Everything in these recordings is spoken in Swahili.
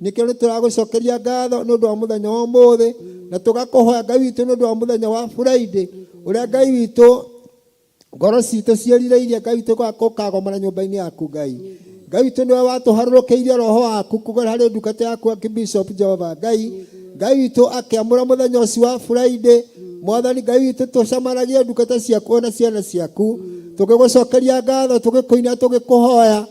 nikio nĩ tũragũcokeria ngatho nĩ ũndũ wa mũthenya wa ũmũthĩ na tũgakũhoya Ngai witũ nĩ ũndũ wa mũthenya wa Friday ũrĩa Ngai witũ ngoro citũ ciĩrirĩirie Ngai witũ gũkagomana nyũmba-inĩ yaku Ngai witũ nĩwe watũharũrũkĩirie roho waku kũgerera harĩ ndungata yaku Bishop Jehova Ngai witũ akĩamũra mũthenya ũcio wa Friday Mwathani Ngai witũ tũcamanagie ndungata ciaku na ciana ciaku tũgĩgũcokeria ngatho tũgĩkũina tũgĩkũhoya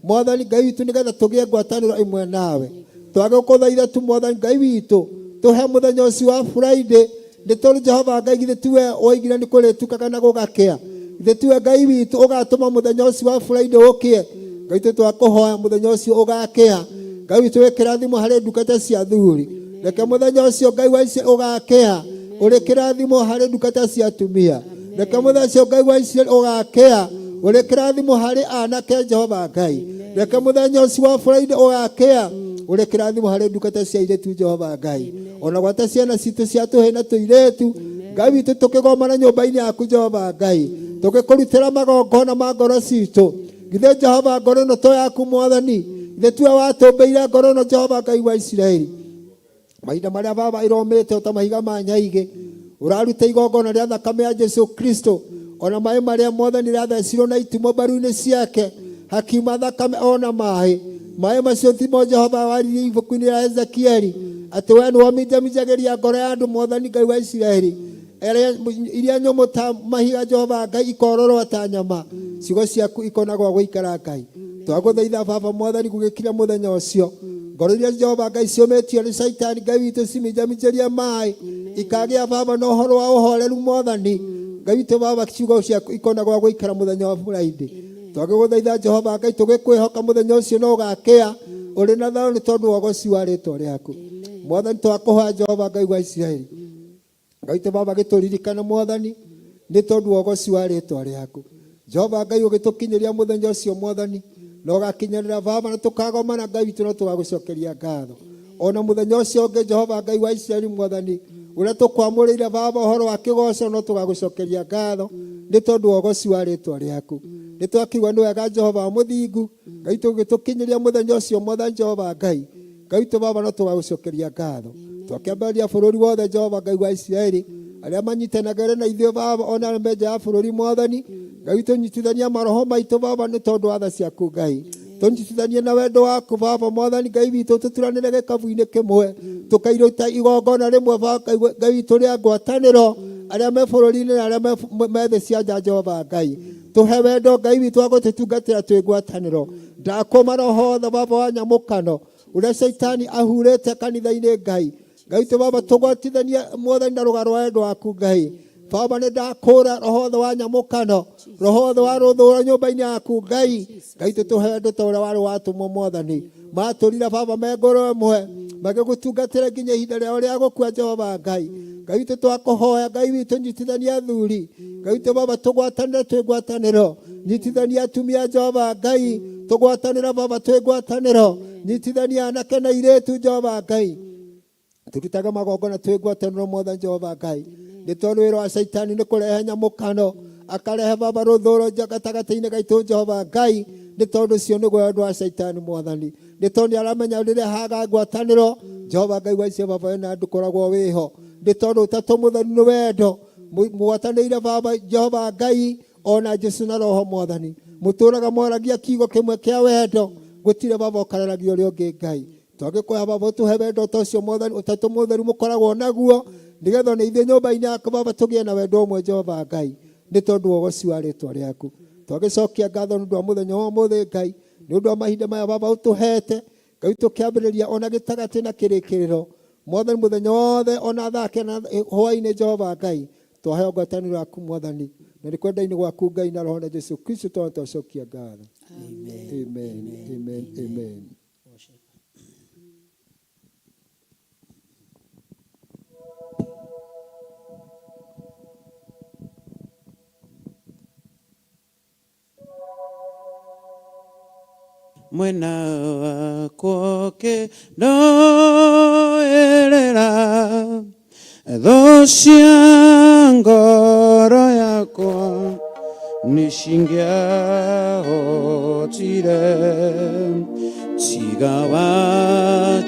Mwathani Ngai witũ nĩgetha tũgĩe ngwatanĩro ĩmwe nawe twagĩkũthaitha tu Mwathani Ngai witũ tũhe mũthenya ũcio wa Friday nĩ tondũ Jehova Ngai githĩ tiwe woigire nĩ kũrĩtukaga na gũgakĩa githĩ tiwe Ngai witũ ũgatũma mũthenya ũcio wa Friday ũkĩe Ngai witũ twakũhoya mũthenya ũcio ũgakĩa Ngai witũ wĩkĩrathimo harĩ ndungata cia thuri reke mũthenya ũcio Ngai wa Isiraeli ũgakĩa ũrĩ kĩrathimo harĩ ndungata cia atumia reke mũthenya ũcio Ngai wa Isiraeli ũgakĩa ũrĩ kĩrathimo harĩ anake Jehova Ngai reke mũthenya ũcio wa Friday ũgakĩa ũrĩ kĩrathimo harĩ ndungata cia airĩtu Jehova Ngai ona gwata ciana citũ cia tũhĩ na tũirĩtu Ngai witũ tũkĩgomana nyũmba-inĩ yaku Jehova Ngai tũgĩkũrutĩra magongona ma ngoro citũ githĩ Jehova ngoro ĩno to yaku Mwathani githĩ tiwe watũmbĩire ngoro ĩno Jehova Ngai wa Isiraeli mahinda marĩa baba iromĩte ta mahiga ma nyaigĩ ũraruta igongona rĩa thakame ya Jesu Kristo ona maĩ marĩa Mwathani rathecirwo na itimũ mbaru-inĩ ciake hakiuma thakame ona maĩ macio thimo Jehova waririe ibuku-inĩ rĩa Ezekieli atĩ we nĩ wominjaminjagĩria ngoro ya andũ Mwathani Ngai wa Isiraeli iria nyũmũ ta mahiga Jehova Ngai ikororwo ta nyama ciugo ciaku ikonagwo gũikara Ngai twagũthaitha baba Mwathani gũgĩkinya mũthenya ũcio ngoro iria Jehova Ngai ciũmĩtio nĩ Saitani Ngai witũ ciminjaminjĩrie maĩ ikagĩa baba na ũhoro wa ũhoreru Mwathani Ngai witũ baba ciugo ciaku ikonagwo gũikara mũthenya wa Friday twagũthaitha Jehova Ngai tũgĩkwĩhoka mũthenya ũcio no ũgakĩa ũrĩ na thayũ nĩ tondũ wa ũgoci wa rĩĩtwa rĩaku Mwathani twakũhoya Jehova Ngai wa Isiraeli Ngai witũ baba gĩtũririkana Mwathani nĩ tondũ wa ũgoci wa rĩĩtwa rĩaku Jehova Ngai ũgĩtũkinyĩria mũthenya ũcio Mwathani na ũgakinyĩrĩra baba na tũkagomana Ngai witũ no tũgagũcokeria ngatho ona mũthenya ũcio ũngĩ Jehova Ngai wa Isiraeli Mwathani ũrĩa tũkwamũrĩire baba ũhoro wa kĩgoco no tũgagũcokeria ngatho nĩ tondũ wa ũgoci wa rĩĩtwa rĩaku nĩ twakiuga nĩ wega Jehova wa mũthingu Ngai tũgĩtũkinyĩria mũthenya ũcio Mwathani Jehova Ngai witũ baba no tũgagũcokeria ngatho twakĩambĩrĩria bũrũri wothe Jehova Ngai wa Isiraeli arĩa manyitanagĩra na ithuĩ baba ona arĩa menja ya bũrũri Mwathani Ngai witũ nyitithania maroho maitũ baba nĩ tondũ wa tha ciaku Ngai tũnyitithanie na wendo waku baba Mwathani Ngai witũ tũturanĩre gĩkabũ-inĩ kĩmwe tũkairuta igongona rĩmwe baba Ngai witũ rĩa ngwatanĩro arĩa me bũrũri-inĩ na arĩa me thĩ cia nja Jehova Ngai tũhe wendo Ngai witũ wa gũtũtungatĩra twĩ ngwatanĩro ndakũma roho wothe baba wa nyamũkano ũrĩa Saitani ahurĩte kanitha-inĩ Ngai witũ baba tũgwatithanie Mwathani na rũgaro rwa wendo waku Ngai baba nĩ ndakũra roho wothe wa nyamũkano roho wothe wa rũthũũro nyũmba-inĩ yaku Ngai witũ tũhe wendo ta ũrĩa warĩ watũmwo Mwathani matũrira baba me ngoro ĩmwe magĩgũtungatĩra nginya ihinda rĩao rĩa gũkua Jehova Ngai witũ twakũhoya Ngai witũ nyitithania athuri Ngai witũ baba tũgwatanĩre twĩ ngwatanĩro nyitithania atumia Jehova Ngai tũgwatanĩra baba twĩ ngwatanĩro nyitithania anake na airĩtu Jehova Ngai tũrutaga magongona twĩ ngwatanĩro Mwathani Jehova Ngai nĩ tondũ wĩra wa Saitani nĩ kũrehe nyamũkano akarehe baba rũthũũro gatagatĩ-inĩ gaitũ Jehova Ngai nĩ tondũ ũcio nĩguo wendo wa Saitani Mwathani nĩ tondũ nĩaramenya rĩrĩa haga ngwatanĩro Jehova Ngai wa Isiraeli baba na ndũkoragwo wĩho nĩ tondũ ũtatũ mũtheri nĩ wendo mũgwatanĩire baba Jehova Ngai ona Jesu na roho Mwathani mũtũraga mwaragia kiugo kĩmwe kĩa wendo gũtirĩ baba ũkararagia ũrĩa ũngĩ Ngai twagĩkũhoya baba ũtũhe wendo ta ũcio Mwathani ũtatũ mũtheri mũkoragwo naguo nĩgetha nĩ ithuĩ nyũmba-inĩ yaku baba tũgĩe na wendo ũmwe Jehova Ngai nĩ tondũ wa ũgoci wa rĩĩtwa rĩaku twagĩcokia ngatho nĩ ũndũ wa mũthenya wa ũmũthĩ Ngai nĩ ũndũ wa mahinda maya baba ũtũhete Ngai tũkĩambĩrĩria ona gĩtagatĩ na kĩrĩkĩrĩro Mwathani mũthenya wothe ona thake na hwaĩ-inĩ Jehova Ngai twaheo ngwatanĩro yaku Mwathani na nĩ kwenda-inĩ gwaku Ngai na roho na Jesu Kristo twacokia ngatho amen amen amen mwena wako kĩndoerera thũ cia ngoro yakwa nĩcingĩahotire tiga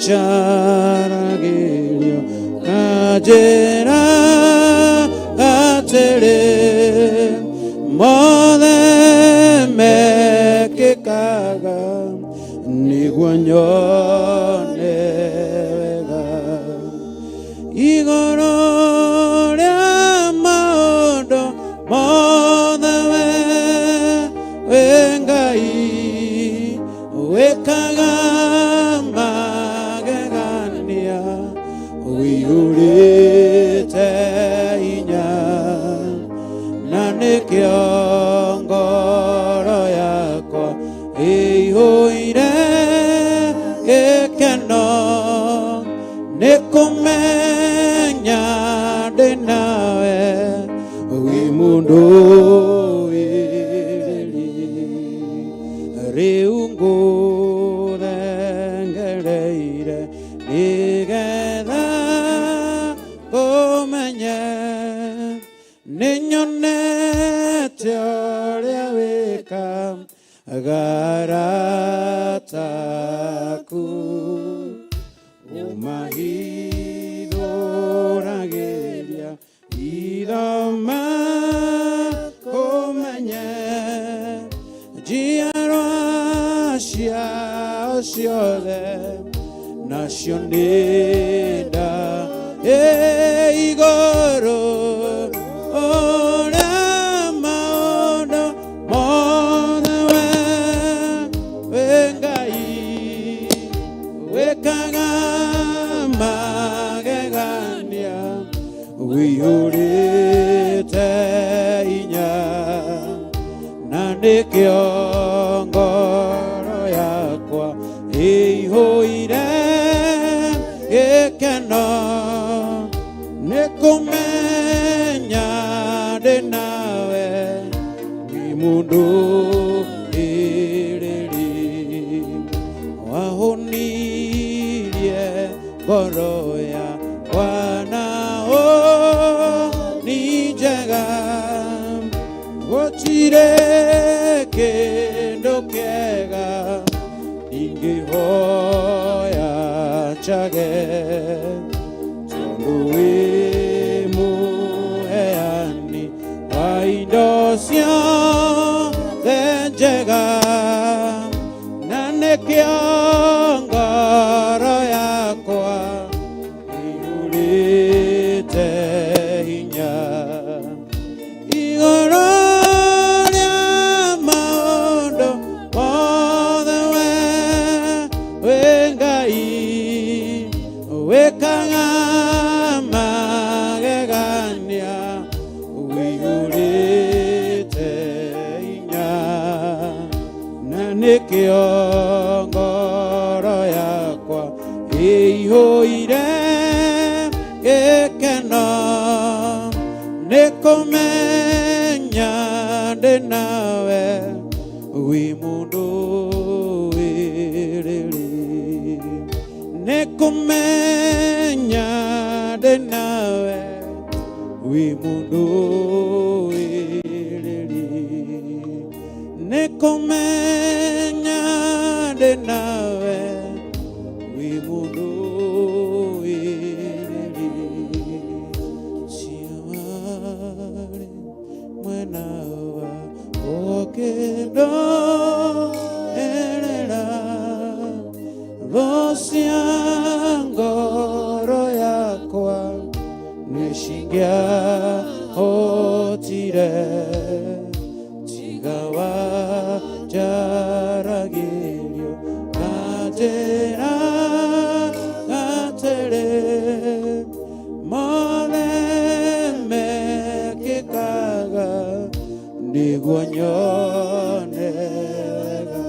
charagirio kajera atere mothe mekikaga niguo nyone wega igoro ria maundu mothe we Ngai wekaga magegania wiyurite inya na nikio ngoro yakwa ihuire gikeno nikumenya ndi nawe wi mundu riu nguthengereire nigetha ngũmenye nĩnyonete ũrĩa wĩkaga taku ũmahithũragĩria ithoma kũmenye njiarwa ciao ciothe nacio nĩnda igũrũ ũrĩa maũndũ mothe we Ngai wĩkaga magegania wĩyũrĩte inya na nĩkĩo ngoro yakwa ĩihũire gĩkeno nĩkũmenya ndĩ nawe wĩ mũndũ ĩrĩrĩ wahũnirie ngoro yakwa na ũni njega gũtirĩ kĩndũ kĩega ingĩhoya njage tondũ wĩ mũheani wa indo ciothe njega na nĩkĩo ngoro yakwa ĩihũrĩte hinya igũrũ rĩa maũndũ mothe we Ngai wĩkaga magegania wĩihũrĩte hinya na nĩkĩo ngoro yakwa ĩihũire gĩkeno nĩkũmenya ndĩ nawe wĩ mũndũ wĩrĩrĩ nĩkũmenya ndĩ nawe wĩ mũndũ wĩrĩrĩ nĩkũmenya ndĩ nawe wĩ mũndũ wĩrĩrĩ ciawarĩ mwena wa ũkĩndo erera cia ngoro yakwa nĩcingĩahotire tiga wanjaragĩrio kanjĩra atĩrĩ mothe mekĩkaga nĩguo nyone wega.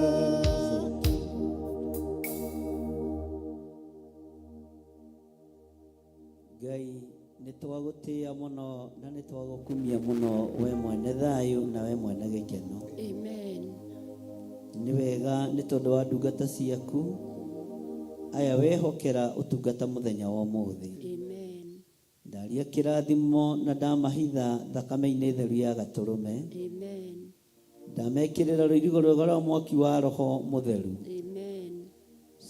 Ngai nĩtwagũtĩĩa mũno na nĩtwagũkumia mũno we mwene thayũ na we mwene gĩkeno. Amen. Nĩ wega nĩ tondũ wa ndungata ciaku aya wehokera ũtungata mũthenya wa ũmũthĩ. Amen. Ndaria kĩrathimo na ndamahitha thakame-inĩ theru ya Gatũrũme. Amen. Ndamekĩrĩra rũirigo rwega rwa mwaki wa Roho Mũtheru. Amen.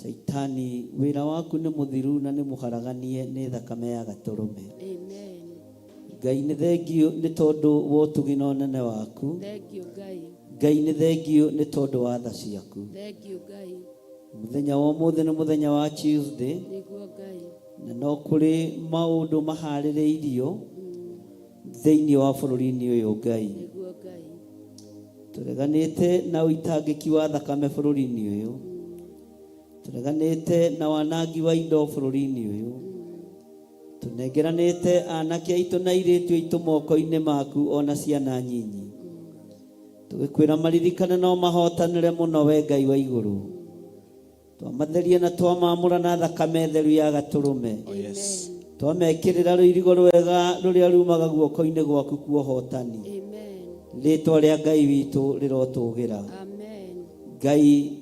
Saitani wira waku nĩ mũthiru na nĩ mũharaganie nĩ thakame ya gatũrũme. Amen. Ngai nĩ thengio nĩ tondũ wa ũtugi na ũnene waku. Thank you, Ngai. Ngai nĩ thengio nĩ tondũ wa tha ciaku. Thank you, Ngai. Mũthenya wa ũmũthĩ nĩ mũthenya wa Tuesday, Nĩguo Ngai. na no kũrĩ maũndũ maharĩrĩirio thĩinĩ wa bũrũri-inĩ ũyũ Ngai. Nĩguo Ngai. Tũreganĩte na ũitangĩki wa thakame bũrũri-inĩ ũyũ. Tũreganĩte na wanangi wa indo bũrũri-inĩ ũyũ. Tũnengeranĩte anake aitũ na airĩtu aitũ moko-inĩ maku ona ciana nyinyi. Tũgĩkwĩra maririkane no mahotanĩre mũno we Ngai wa igũrũ. Twamatherie na twamamũra na thakame theru ya gatũrũme. Yes. Twamekĩrĩra rũirigo rwega rũrĩa rumaga guoko-inĩ gwaku kwa ũhotani. Amen. Rĩĩtwa rĩa Ngai witũ rĩrotũgĩra. Amen. Ngai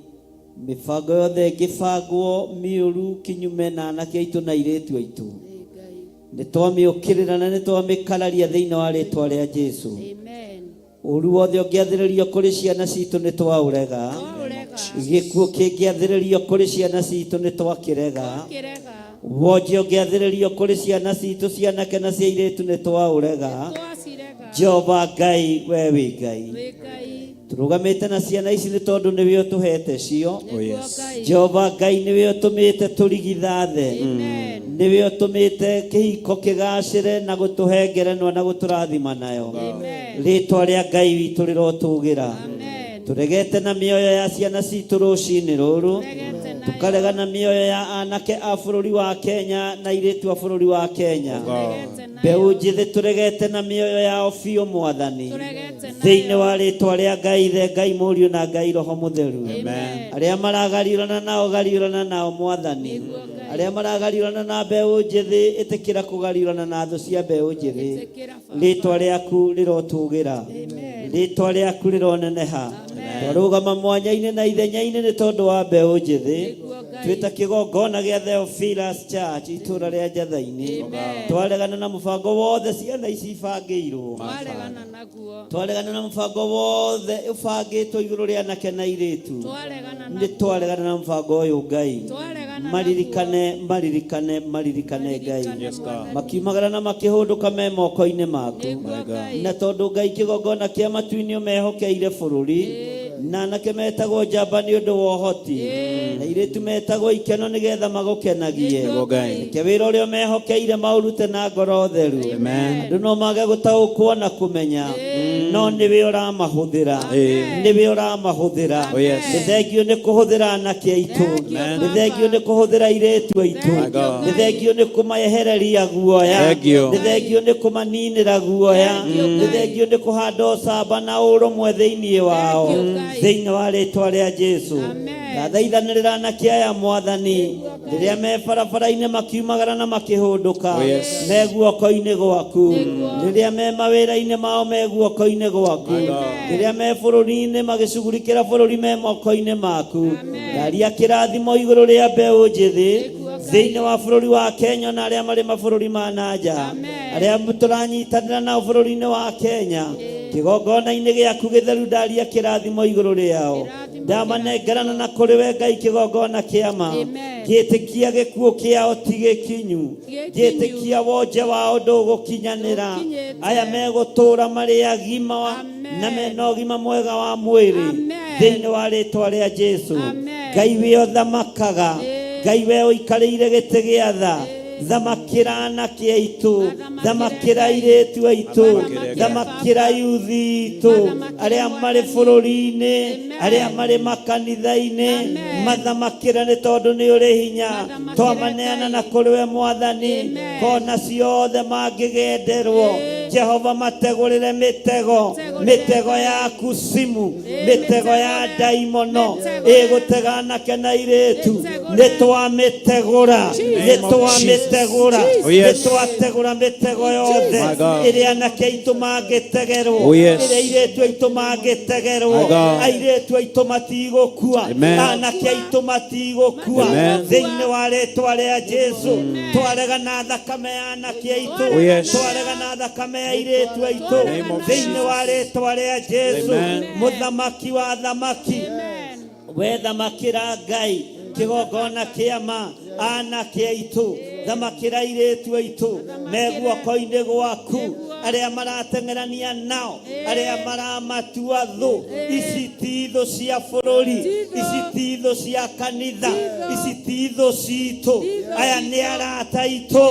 mĩbango yothe ĩngĩbangwo mĩũru kinyume na anake aitũ na airĩtu aitũ, Ngai. nĩ twamĩũkĩrĩra na nĩ twamĩkararia thĩinĩ wa rĩĩtwa rĩa Jesũ. Amen. Ũru wothe ũngĩathĩrĩrio kũrĩ ciana citũ nĩ twaũrega. Twaũrega. Gĩkuũ kĩngĩathĩrĩrio kũrĩ ciana citũ nĩ twakĩrega. Twakĩrega. Wonje ũngĩathĩrĩrio kũrĩ ciana citũ cianake na cia airĩtu nĩ twaũrega. Twacirega. Jehova Ngai, we wĩ Ngai. Wĩ Ngai. Tũrũgamĩte na ciana ici nĩ tondũ nĩwe ũtũhete cio. Nĩguo yes. Ngai. Jehova Ngai nĩwe ũtũmĩte tũrigithathe. Amen. Nĩwe ũtũmĩte kĩhiko kĩgacĩre na gũtũhe ngerenwa na gũtũrathima nayo. Amen. Rĩĩtwa rĩa Ngai witũ rĩrotũgĩra. Amen. Tũregete na mĩoyo ya ciana citũ rũcinĩ rũrũ. Tũregete nayo. Tũkarega na mĩoyo ya anake a bũrũri wa Kenya na airĩtu a bũrũri wa Kenya. Tũregete nayo. Mbeũ njĩthĩ tũregete na mĩoyo yao biũ Mwathani. Tũregete nayo. Thĩinĩ wa rĩĩtwa rĩa Ngai Ithe, Ngai Mũriũ na Ngai Roho Mũtheru. Amen. Arĩa maragariũrana nao gariũrana nao Mwathani. Nĩguo Ngai. Arĩa maragariũrana na mbeũ njĩthĩ ĩtĩkĩra kũgariũrana na thũ cia mbeũ njĩthĩ. Ĩtĩkĩra Baba. Rĩĩtwa rĩaku rĩrotũgĩra. Amen. Rĩĩtwa rĩaku rĩroneneha. Twarũgama mwanya-inĩ na ithenya-inĩ nĩ tondũ wa mbeũ njĩthĩ. Nĩguo Ngai. Twĩta kĩgongona gĩa Theophilus Church itũũra rĩa Njatha-inĩ. Amen. Twaregana na mũbango wothe ciana ici ibangĩirwo. Twaregana naguo. Twaregana na mũbango wothe ũbangĩtwo igũrũ rĩa anake na airĩtu. Twaregana Nĩ naguo. twaregana na mũbango ũyũ Ngai. Twaregana Maririkane, maririkane, maririkane Ngai. Yes, God. Makiumagara na makĩhũndũka me moko-inĩ maku. Nĩguo Ngai. Na tondũ Ngai kĩgongona kĩa matu-inĩ ũmehokeire bũrũri, na anake metagwo njamba nĩ ũndũ wa ũhoti, na airĩtu metagwo ikeno nĩgetha magũkenagie. Nĩguo Ngai. Reke wĩra ũrĩa ũmehokeire maũrute na ngoro theru. Amen. Andũ no mage gũtaũkwo na kũmenya, no nĩwe ũramahũthĩra. Nĩwe ũramahũthĩra. Oh, yes. Nĩ thengio nĩ kũhũthĩra anake aitũ. Nĩ thengio nĩ kũhũthĩra airĩtu aitũ. My God. Nĩ thengio nĩ kũmaehereria guoya. Thank you. Nĩ thengio nĩ kũmaninĩra guoya. Nĩ thengio nĩ kũhanda ũcamba na ũrũmwe thĩinĩ wao. Thĩinĩ wa rĩĩtwa rĩa Jesũ. Ndathaithanĩrĩra anake aya Mwathani, rĩrĩa me barabara-inĩ makiumagara na makĩhũndũka, Oh, yes. me guoko-inĩ gwaku. Rĩrĩa me mawĩra-inĩ mao me guoko-inĩ gwaku. Rĩrĩa me bũrũri-inĩ magĩcugurikĩra bũrũri me moko-inĩ maku. Ndaria kĩrathimo igũrũ rĩa mbeũ njĩthĩ thĩinĩ wa bũrũri wa Kenya na arĩa marĩ mabũrũri ma nanja, arĩa tũranyitanĩra nao bũrũri-inĩ wa Kenya. Kĩgongona-inĩ gĩaku gĩtheru ndaria kĩrathimo igũrũ rĩao. Ndamanengerana na kũrĩ we Ngai kĩgongona kĩama. Ngĩtĩkia gĩkuũ kĩao ti gĩkinyu. Ngĩtĩkia wonje wao ndũgũkinyanĩra. Aya megũtũũra marĩ agima na mena ũgima mwega wa mwĩrĩ thĩinĩ wa rĩĩtwa rĩa Jesũ. Ngai we ũthamakaga. Ngai we ũikarĩire gĩtĩ gĩa tha. Thamakĩra anake aitũ, thamakĩra airĩtu aitũ, thamakĩra yuthi itũ, arĩa marĩ bũrũri-inĩ, arĩa marĩ makanitha-inĩ, mathamakĩra nĩ tondũ nĩ ũrĩ hinya. Twamaneana na kũrĩ we Mwathani, kona ciothe mangĩgenderwo. Jehova mategũrĩre mĩtego ya kusimu, mĩtego ya ndaimono ĩgũtega anake na airĩtu. Nĩ twamĩtegũra, nĩ twamĩtegũra, Oh, yes. nĩ twategũra mĩtego yothe My God. ĩrĩa anake aitũ mangĩtegerwo, Oh, yes. ĩrĩa airĩtu aitũ mangĩtegerwo. My God. Airĩtu aitũ matigũkua, Amen. anake aitũ matigũkua. Amen. Thĩinĩ wa rĩĩtwa rĩa Jesũ, twarega na thakame ya anake aitũ, Oh, yes. twarega na thakame ya airĩtu aitũ. Name of Thĩinĩ wa rĩĩtwa rĩa Jesũ, Amen. mũthamaki wa thamaki, we thamakĩra Ngai. kĩgongona kĩa ma anake aitũ thamakĩra airĩtu aitũ me guoko-inĩ gwaku arĩa marateng'erania nao arĩa maramatua thũ ici ti thũ cia bũrũri ici ti thũ cia kanitha ici ti thũ citũ aya nĩ arata aitũ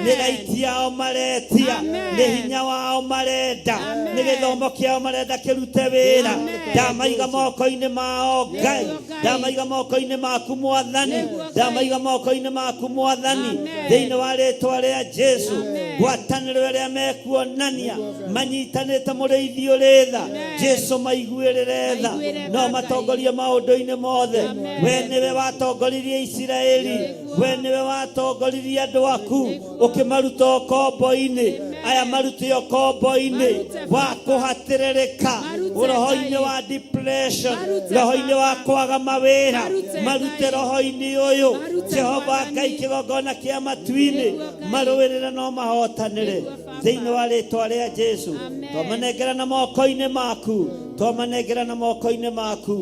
nĩ raiti yao maretia nĩ hinya wao marenda nĩ gĩthomo kĩao marenda kĩrute wĩra ndamaiga moko-inĩ mao Ngai ndamaiga moko-inĩ maku Mwathani ndamaiga moko-inĩ maku Mwathani thĩinĩ wa rĩĩtwa rĩa Jesu ngwatanĩro ĩrĩa mekuonania manyitanĩte mũrĩithi ũrĩ tha Jesu maiguĩrĩre tha no matongorie maũndũ-inĩ mothe we nĩwe watongoririe Isiraeli we nĩwe watongoririe andũ aku ũkĩmaruta ũkombo-inĩ aya marute ũkombo-inĩ wa kũhatĩrĩrĩka roho-inĩ wa depression roho-inĩ wa kwaga mawĩra marute roho-inĩ ũyũ Jehova Ngai kĩgongona kĩa matu-inĩ marũĩrĩre no mahotanĩre thĩinĩ wa rĩĩtwa rĩa Jesu twamanengera moko-inĩ maku twamanengera moko-inĩ maku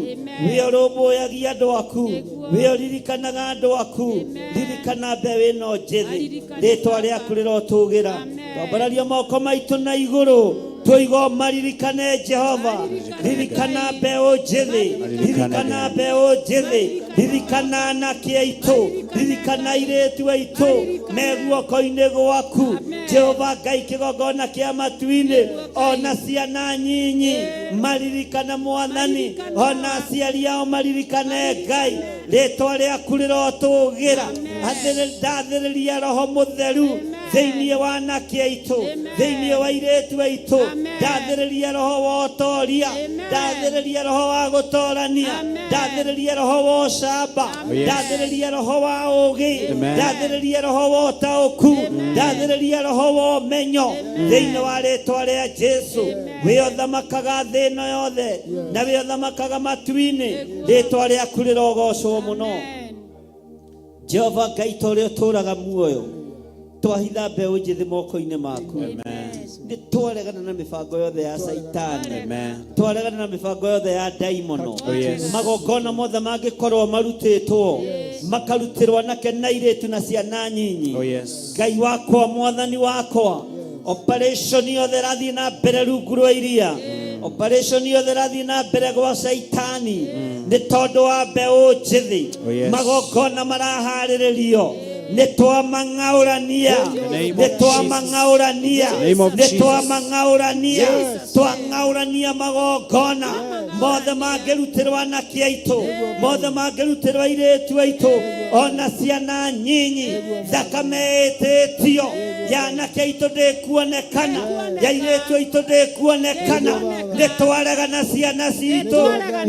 we ũrũmbũyagia andũ aku we ũririkanaga andũ aku ririkana mbeũ ĩno njĩthĩ rĩĩtwa rĩaku rĩrotũgĩra twambararia moko maitũ na igũrũ tũigo maririkane Jehova ririkana mbeũ njĩthĩ ririkana mbeũ njĩthĩ ririkana anake aitũ ririkana airĩtu aitũ me guoko-inĩ gwaku Jehova Ngai kĩgongona kĩa matu-inĩ ona ciana nyinyi maririkana Mwathani ona aciari ao maririkane Ngai rĩĩtwa rĩaku rĩrotũgĩra ndathĩrĩria roho mũtheru thĩinĩ wa anake aitũ thĩinĩ wa airĩtu aitũ ndathĩrĩria roho wa ũtoria ndathĩrĩria roho wa gũtorania ndathĩrĩria roho wa ũcamba ndathĩrĩria roho wa ũũgĩ ndathĩrĩria roho wa ũtaũku ndathĩrĩria roho wa ũmenyo thĩinĩ wa rĩĩtwa rĩa Jesu we ũthamakaga thĩ ĩno yothe na we ũthamakaga matu-inĩ rĩĩtwa rĩaku rĩrogocwo mũno Jehova Ngai ta ũrĩa ũtũũraga muoyo twahitha mbeũ njĩthĩ moko-inĩ maku nĩ twaregana na mĩbango yothe ya Saitani twaregana na mĩbango yothe ya ndaimono magongona mothe mangĩkorwo marutĩtwo makarutĩrwo anake na airĩtu na ciana nyinyi Ngai wakwa Mwathani wakwa operation yothe rathiĩ na mbere rungu rwa iria operation yothe rathiĩ na mbere gwa Saitani nĩ tondũ wa mbeũ njĩthĩ magongona maraharĩrĩrio Netwamang'aurania twang'aurania magongona mothe mangĩrutĩrwo anake aitũ mothe mangĩrutĩrwo airĩtu aitũ ona ciana nyinyi thakame ĩtĩtio ya anake aitũ ndĩkuonekana ya airĩtu aitũ ndĩkuonekana nĩtwaregana ciana citũ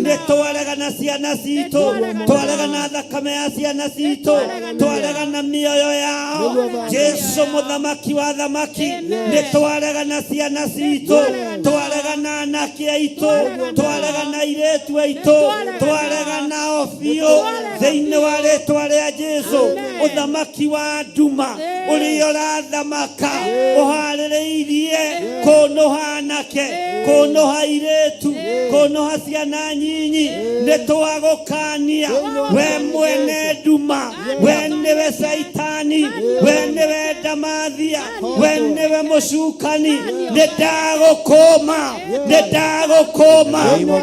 nĩtwaregana ciana citũ twaregana thakame ya ciana citũ twaregana mioyo yao Jesu muthamaki wa thamaki nĩtwaregana ciana citũ twaregana anake aitũ twaregana airĩtu aitũ twaregana obiũ thĩinĩ wa rĩĩtwa rĩa Jesu ũthamaki wa nduma ũrĩa ũrathamaka ũharĩrĩirie kũnũha anake kũnũha airĩtu kũnũha ciana nyinyi nĩtwagũkania we mwene nduma we nĩwe Saitani we nĩwe ndamathia we nĩwe mũcukani nĩndagũkũma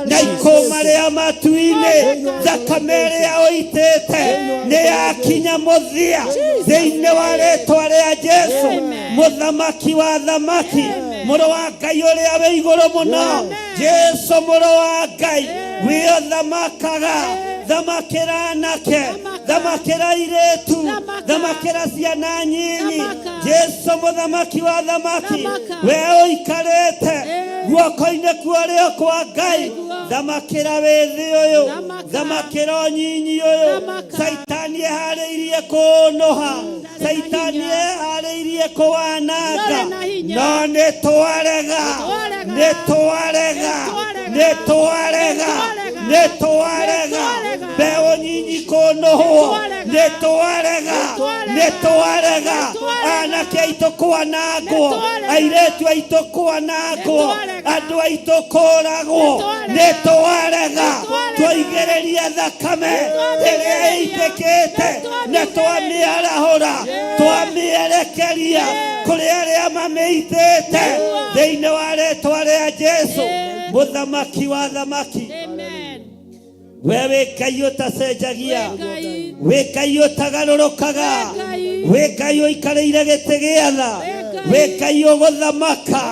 na ikũma rĩa matu-inĩ thakame ĩrĩa ũitĩte nĩyakinya mũthia thĩinĩ wa rĩĩtwa rĩa Jesu mũthamaki wa thamaki mũrũ wa Ngai ũrĩa wĩ igũrũ mũno Jesu mũrũ wa Ngai we ũthamakaga thamakĩra anake thamakĩra airĩtu thamakĩra ciana nyinyi Jesu mũthamaki wa thamaki we ũikarĩte guoko-inĩ kuorĩo kwa Ngai thamakĩra wĩthĩ ũyũ thamakĩra ũnyinyi ũyũ Saitani eharĩirie kũnũha Saitani eharĩirie kũwananga no nĩtwarega mbeũ nyinyi kũnũhwo nĩtwarega anake aitũ kwanangwo airĩtu aitũ kwanangwo andũ aitũ kũragwo nĩ twarega twaigĩrĩria thakame ĩrĩa ĩitĩkĩte na twamĩarahũra twamĩerekeria kũrĩ arĩa mamĩitĩte thĩinĩ wa rĩĩtwa rĩa Jesũ mũthamaki wa thamaki. We wĩ Ngai ũtacenjagia, wĩ Ngai ũtagarũrũkaga, wĩ Ngai ũikarĩire gĩtĩ gĩa tha, wĩ Ngai ũgũthamaka,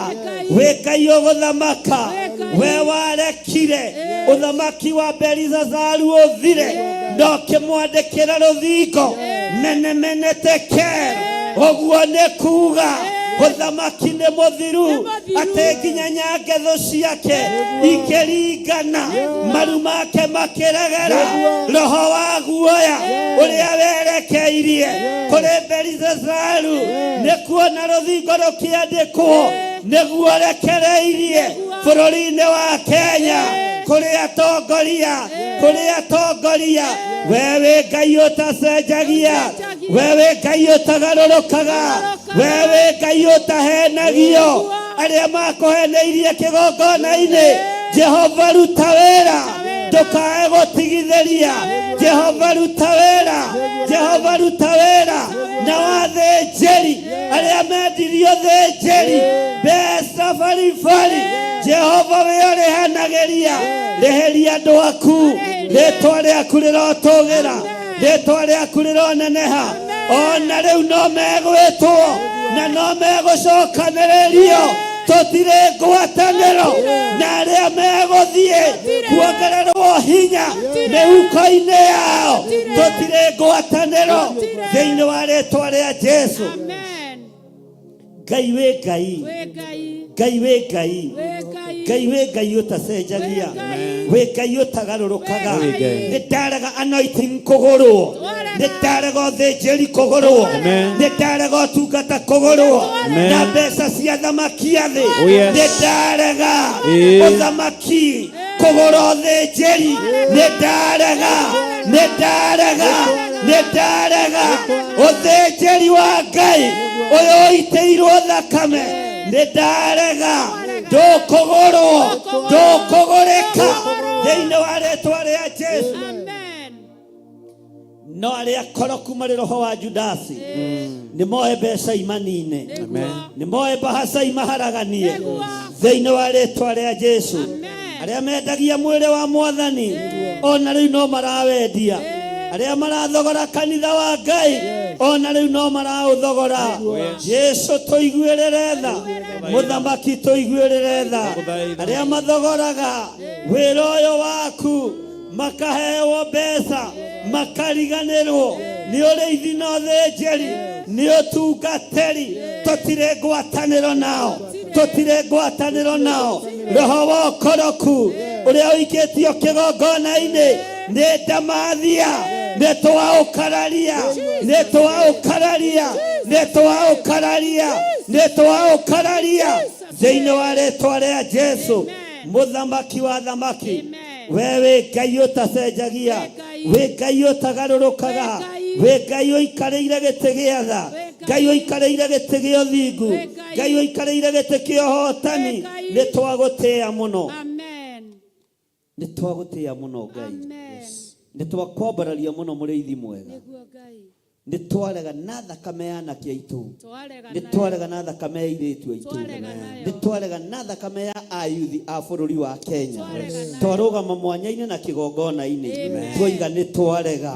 wĩ Ngai ũgũthamaka. We warekire ũthamaki wa Belizazaru ũthire na ũkĩmwandĩkĩra rũthingo mene tekel. Ũguo nĩ kuuga ũthamaki nĩ mũthiru atĩ nginya nyangetho ciake ikĩringana, maru make makĩregera. Roho wa guoya ũrĩa werekeirie kũrĩ Belizazaru nĩ kuona rũthingo rũkĩandĩkwo nĩguo rekereirie bũrũri-inĩ wa Kenya kũrĩ atongoria. We wĩ Ngai ũtacenjagia, we wĩ Ngai ũtagarũrũkaga, we wĩ Ngai ũtahenagio. Arĩa makũheneirie kĩgongona-inĩ, Jehova ruta wĩra ndũkae gũtigithĩria. Jehova ruta wĩra, Jehova ruta wĩra. Na wathĩnjĩri arĩa mendirio thĩnjĩri mbeca baribari, Jehova we ũrĩhanagĩria. Rĩhĩria andũ aku, rĩĩtwa rĩaku rĩrotũgĩra, rĩĩtwa rĩaku rĩroneneha. Ona rĩu no megwĩtwo na no megũcokanĩrĩrio. Tũtirĩ ngwatanĩro na arĩa megũthiĩ kuongererwo hinya mĩhuko-inĩ yao. Tũtirĩ ngwatanĩro thĩinĩ wa rĩĩtwa rĩa Jesũ. Ngai wĩ Ngai, Ngai wĩ Ngai, Ngai wĩ Ngai ũtacenjagia, wĩ Ngai ũtagarũrũkaga. Nĩndarega anointing kũgũrwo, nĩndarega ũthĩnjĩri kũgũrwo, nĩndarega ũtungata kũgũrwo na mbeca cia thamaki a thĩ. Nĩndarega ũthamaki kũgũra ũthĩnjĩri, nĩndarega ũthĩnjĩri wa Ngai ũyũ ũitĩirwo thakame. Nĩndarega ndũkũgũrwo, ndũkũgũrĩka thĩinĩ wa rĩĩtwa rĩa Jesũ. No arĩa akoroku marĩ roho wa Judasi nĩmoe mbeca imanine, nĩmoe mbahaca imaharaganie thĩinĩ wa rĩĩtwa rĩa Jesũ. Arĩa mendagia mwĩrĩ wa Mwathani ona rĩu no marawendia. Arĩa marathogora kanitha wa Ngai ona rĩu no maraũthogora. Jesũ tũiguĩrĩre tha, mũthamaki tũiguĩrĩre tha. Arĩa mathogoraga wĩra ũyũ waku makaheo mbeca makariganĩrwo nĩ ũrĩithi na ũthĩnjĩri nĩ ũtungatĩri. Tũtirĩ ngwatanĩro nao, tũtirĩ ngwatanĩro nao. Roho wa ũkoroku ũrĩa ũikĩtio kĩgongona-inĩ nĩ ndamathia, nĩ twaũkararia, nĩ twaũkararia, nĩ twaũkararia, nĩ twaũkararia thĩinĩ wa rĩĩtwa rĩa Jesũ mũthamaki wa thamaki. We wĩ Ngai ũtacenjagia, wĩ Ngai ũtagarũrũkaga, wĩ Ngai ũikarĩire gĩtĩ gĩa tha, Ngai ũikarĩire gĩtĩ gĩa ũthingu, Ngai ũikarĩire gĩtĩ kĩa ũhotani. Nĩ twagũtĩĩa mũno, nĩ twagũtĩĩa mũno Ngai, nĩ twakwambararia mũno mũrĩithi mwega. Nĩ twarega na thakame ya anake aitũ, nĩ twarega na thakame ya airĩtu aitũ, nĩ twarega na thakame ya ayuthi a bũrũri wa Kenya. Twarũgama mwanya-inĩ na kĩgongona-inĩ twoiga nĩ twarega.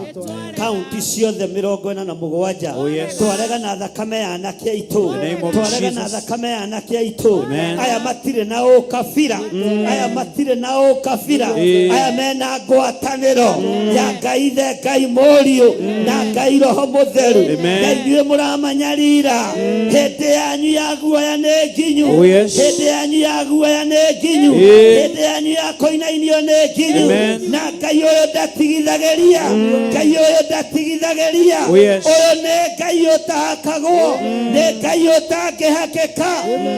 Kaunti ciothe 47 twarega na thakame ya anake aitũ, twarega na thakame ya anake aitũ. Aya matirĩ na ũkabira, aya matirĩ na ũkabira, aya mena ngwatanĩro ya Ngai ithe, Ngai mũriũ na Ngai roho mũtheru. Ngai nĩwe mũramanyarira. Hĩndĩ yanyu ya guoya nĩ nginyu, hĩndĩ yanyu ya guoya nĩ nginyu, hĩndĩ yanyu ya kũinainio nĩ nginyu. Na Ngai ũyũ ndatigithagĩria, Ngai ũyũ ndatigithagĩria. Ũyũ nĩ Ngai ũtahakagwo, nĩ Ngai ũtangĩhakĩka.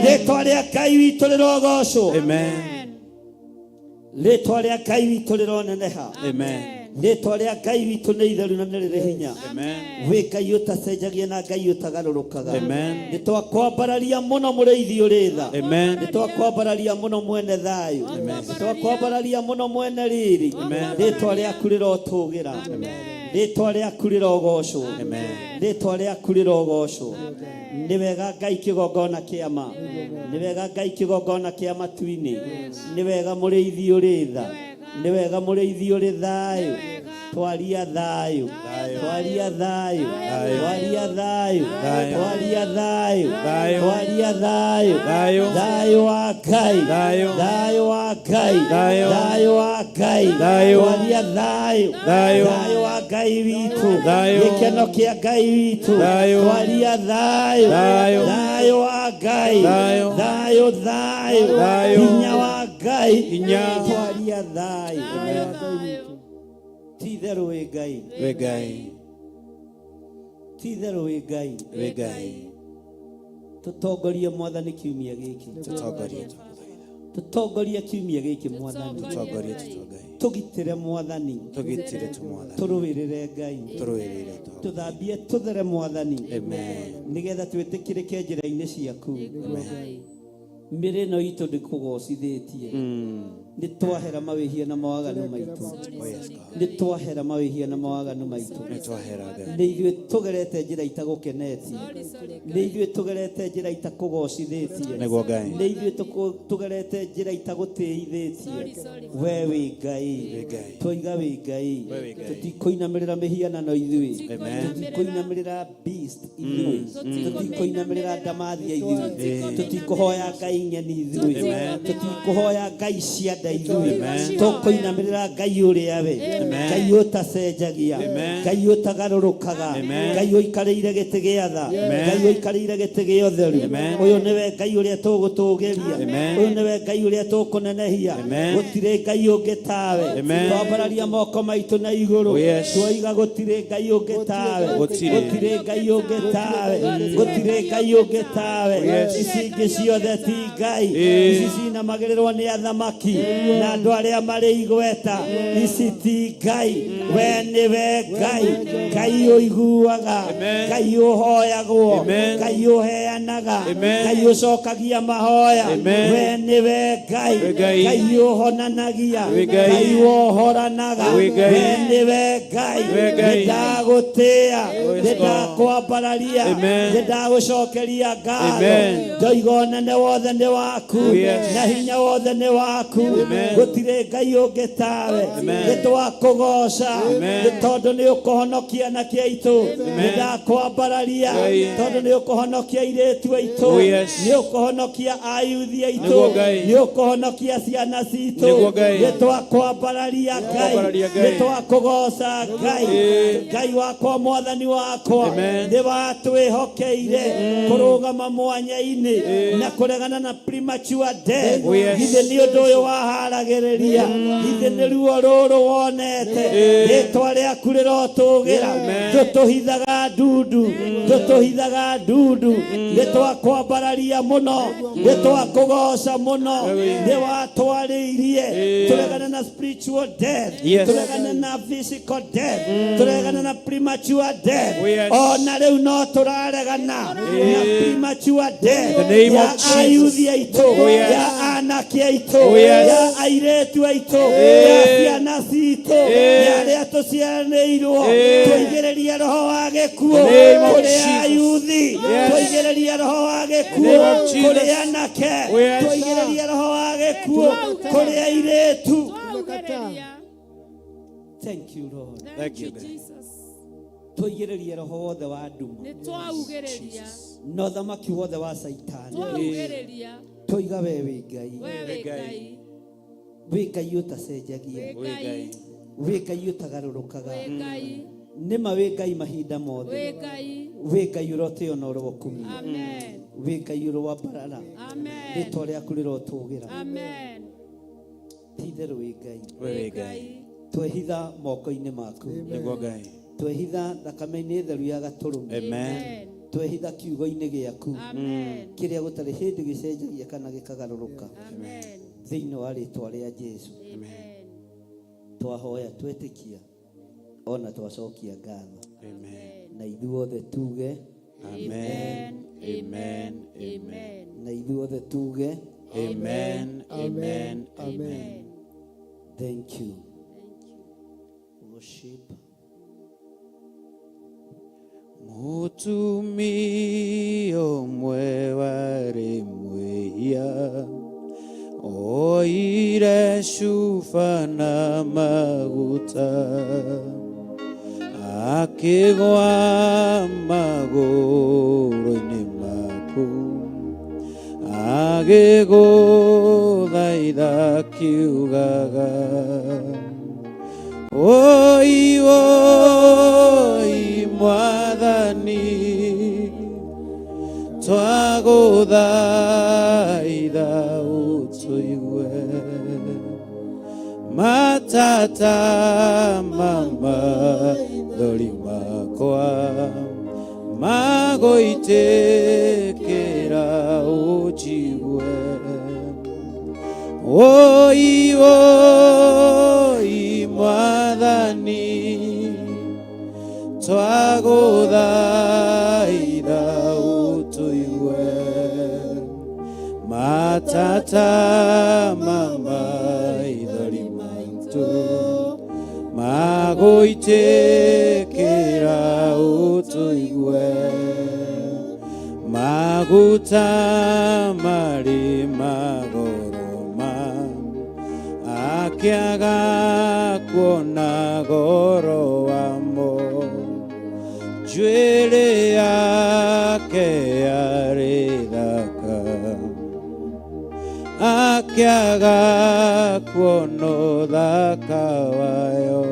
Rĩĩtwa rĩa Ngai witũ rĩrogocwo, rĩĩtwa rĩa Ngai witũ rĩroneneha. Rĩtwa rĩa Ngai witũ nĩ itheru na nĩ rĩrĩ hinya. Amen. Wĩ Ngai ũtacenjagia na Ngai ũtagarũrũkaga. Amen. Nĩtwakwambararia mũno mũrĩithi ũrĩ tha. Amen. Nĩtwakwambararia mũno mwene thayũ. Nĩtwakwambararia mũno mwene riri. Rĩtwa rĩaku rĩrotũgĩra. Rĩtwa rĩaku rĩrogocwo. Rĩtwa rĩaku rĩrogocwo. Nĩ wega Ngai kĩgongona kĩa ma. Nĩ wega Ngai kĩgongona kĩa matu-inĩ. Nĩ wega mũrĩithi ũrĩ tha. Nĩ wega mũrĩithi ũrĩ thayũ. Twaria thayũ. Twaria thayũ. Twaria thayũ. Twaria thayũ. Twaria thayũ. Thayũ wa Ngai. Thayũ wa Ngai. Thayũ wa Ngai. Twaria thayũ. Thayũ wa Ngai witũ. Gĩkeno kĩa Ngai witũ. Twaria thayũ. Thayũ wa Ngai. Thayũ thayũ. Hinya wa Ngai. Twaria thayũ. Ti-itherũ wĩ Ngai. Wĩ Ngai. Ti-itherũ wĩ Ngai. Wĩ Ngai. Tũtongorie Mwathani kiumia gĩkĩ. Tũtongorie. Tũtongorie kiumia gĩkĩ Mwathani. Tũtongorie. Tũgitĩre Mwathani. Tũgitĩre Mwathani. Tũrũĩrĩre Ngai. Tũrũĩrĩre. Tũthambie tũthere Mwathani. Amen. Nĩgetha twĩtĩkĩrĩke njĩra-inĩ ciaku. Mĩrĩ ĩno itũ ndĩkũgocithĩtie. Nĩ twahera mawĩhia na mawaganu maitũ. Nĩ twahera mawĩhia na mawaganu maitũ. Nĩ ithuĩ tũgerete njĩra itagũkenetie. Nĩ ithuĩ tũgerete njĩra itakũgocithĩtie. Nĩ ithuĩ tũgerete njĩra itagũtĩithĩtie. Wee wĩ Ngai. Twoiga wĩ Ngai. Tũtikũinamĩrĩra mĩhianano ithuĩ. Tũtikũinamĩrĩra beast ithuĩ. Tũtikũinamĩrĩra ndamathia ithuĩ. Tũtikũhoya Ngai nyeni ithuĩ. Tũtikũhoya Ngai cia tũkũinamĩrĩra Ngai ũrĩa we. Ngai ũtacenjagia. Ngai ũtagarũrũkaga. Ngai ũikarĩire gĩtĩ gĩa tha. Ngai ũikarĩire gĩtĩ gĩa ũtheru. Ũyũ nĩwe Ngai ũrĩa tũgũtũgĩria. Ũyũ nĩwe Ngai ũrĩa tũkũnenehia. Gũtirĩ Ngai ũngĩ tawe. Twambararia moko maitũ na igũrũ. Twoiga gũtirĩ Ngai ũngĩ tawe. Gũtirĩ Ngai ũngĩ tawe. Gũtirĩ Ngai ũngĩ tawe. Ici ingĩ ciothe ti Ngai. Ici cinamagĩrĩrwo nĩ athamaki na andũ arĩa marĩ igweta. Ici ti Ngai. We nĩwe Ngai. Ngai ũiguaga. Ngai ũhoyagwo. Ngai ũheanaga. Ngai ũcokagia mahoya. We nĩwe Ngai. Ngai ũhonanagia. Ngai wohoranaga. We nĩwe Ngai. Nĩndagũtĩĩa. Nĩndakwambararia. Nĩndagũcokeria ngatho. Ndoiga ũnene wothe nĩ waku. Na hinya wothe nĩ waku. Gũtirĩ Ngai ũngĩ tawe. Nĩtwakũgoca nĩ tondũ nĩ ũkũhonokia anake aitũ. Nĩndakwambararia tondũ nĩ ũkũhonokia airĩtu aitũ. Nĩ ũkũhonokia ayuthi aitũ. Nĩ ũkũhonokia ciana citũ. Nĩtwakwambararia Ngai. Nĩtwakũgoca Ngai. Ngai wakwa Mwathani wakwa nĩ watwĩhokeire kũrũgama mwanya-inĩ na kũregana na premature death. Githĩ nĩ ũndũ ũyũ waharagĩrĩria. Githĩ nĩ ruo rũrũ wonete. Rĩtwa rĩaku rĩrotũgĩra. Tũtũhithaga ndundu. Tũtũhithaga ndundu. Nĩtwakwambararia mũno. Nĩtwakũgoca mũno. Nĩ watwarĩirie tũregane na spiritual death. Tũregane na physical death. Tũregane na premature death. Ona rĩu no tũraregana na premature death ya ayuthi aitũ. Ya anake aitũ. Ya airĩtu aitũ. Ya ciana citũ. Ya arĩa tũciaranĩirwo. Tũigĩrĩrie roho wa gĩkuũ kũrĩ ayuthi. Tũigĩrĩrie roho wa gĩkuũ kũrĩ anake. Tũigĩrĩrie roho wa gĩkuũ kũrĩ airĩtu. Thank you, Lord. Thank you, Jesus. Tũigĩrĩrie roho wothe wa nduma Nĩtwaugĩrĩria. na ũthamaki wothe wa Saitani. Twaugĩrĩria. Tũiga we wĩ Ngai. Wewe Ngai. Wĩ Ngai ũtacenjagia. Wĩ Ngai. Wĩ Ngai ũtagarũrũkaga. Wĩ Ngai. Nĩma wĩ Ngai mahinda mothe. Wĩ Ngai. Wĩ Ngai ũrotĩo na ũrokumia. Amen. Wĩ Ngai ũrowambarara. Amen. Rĩtwa rĩaku rĩrotũgĩra. Amen. Ti-itherũ wĩ Ngai. Wĩ Ngai. Twehitha moko-inĩ maku. Nĩguo Ngai. Twehitha thakame-inĩ theru ya Gatũrũme. Amen. Twehitha kiugo-inĩ gĩaku Amen. kĩrĩa gũtarĩ hĩndĩ gĩcenjagia kana gĩkagarũrũka. Amen. Thĩinĩ wa rĩtwa rĩa Jesũ Amen. twahoya twetĩkia ona twacokia ngatho Amen. na ithuothe tuge Amen. Amen. Amen. na ithuothe tuge Amen. Amen. Amen. Amen. thank you. Thank you. Worship. Mutumio mwe wari mwiya oire shufa na maguta akigwa maguru-ini maku agiguthaitha kiugaga oi oi Mwathani twaguthaitha utuigue matata maithori makwa maguitikira ujigue oi oi Mwathani twaguthaitha utuigue matata maithori maitu maguitikira utuigue maguta mari magoroma akiaga kuona goro wamo njuĩrĩ yake yarĩ thaka akĩaga kuona ũthaka wayo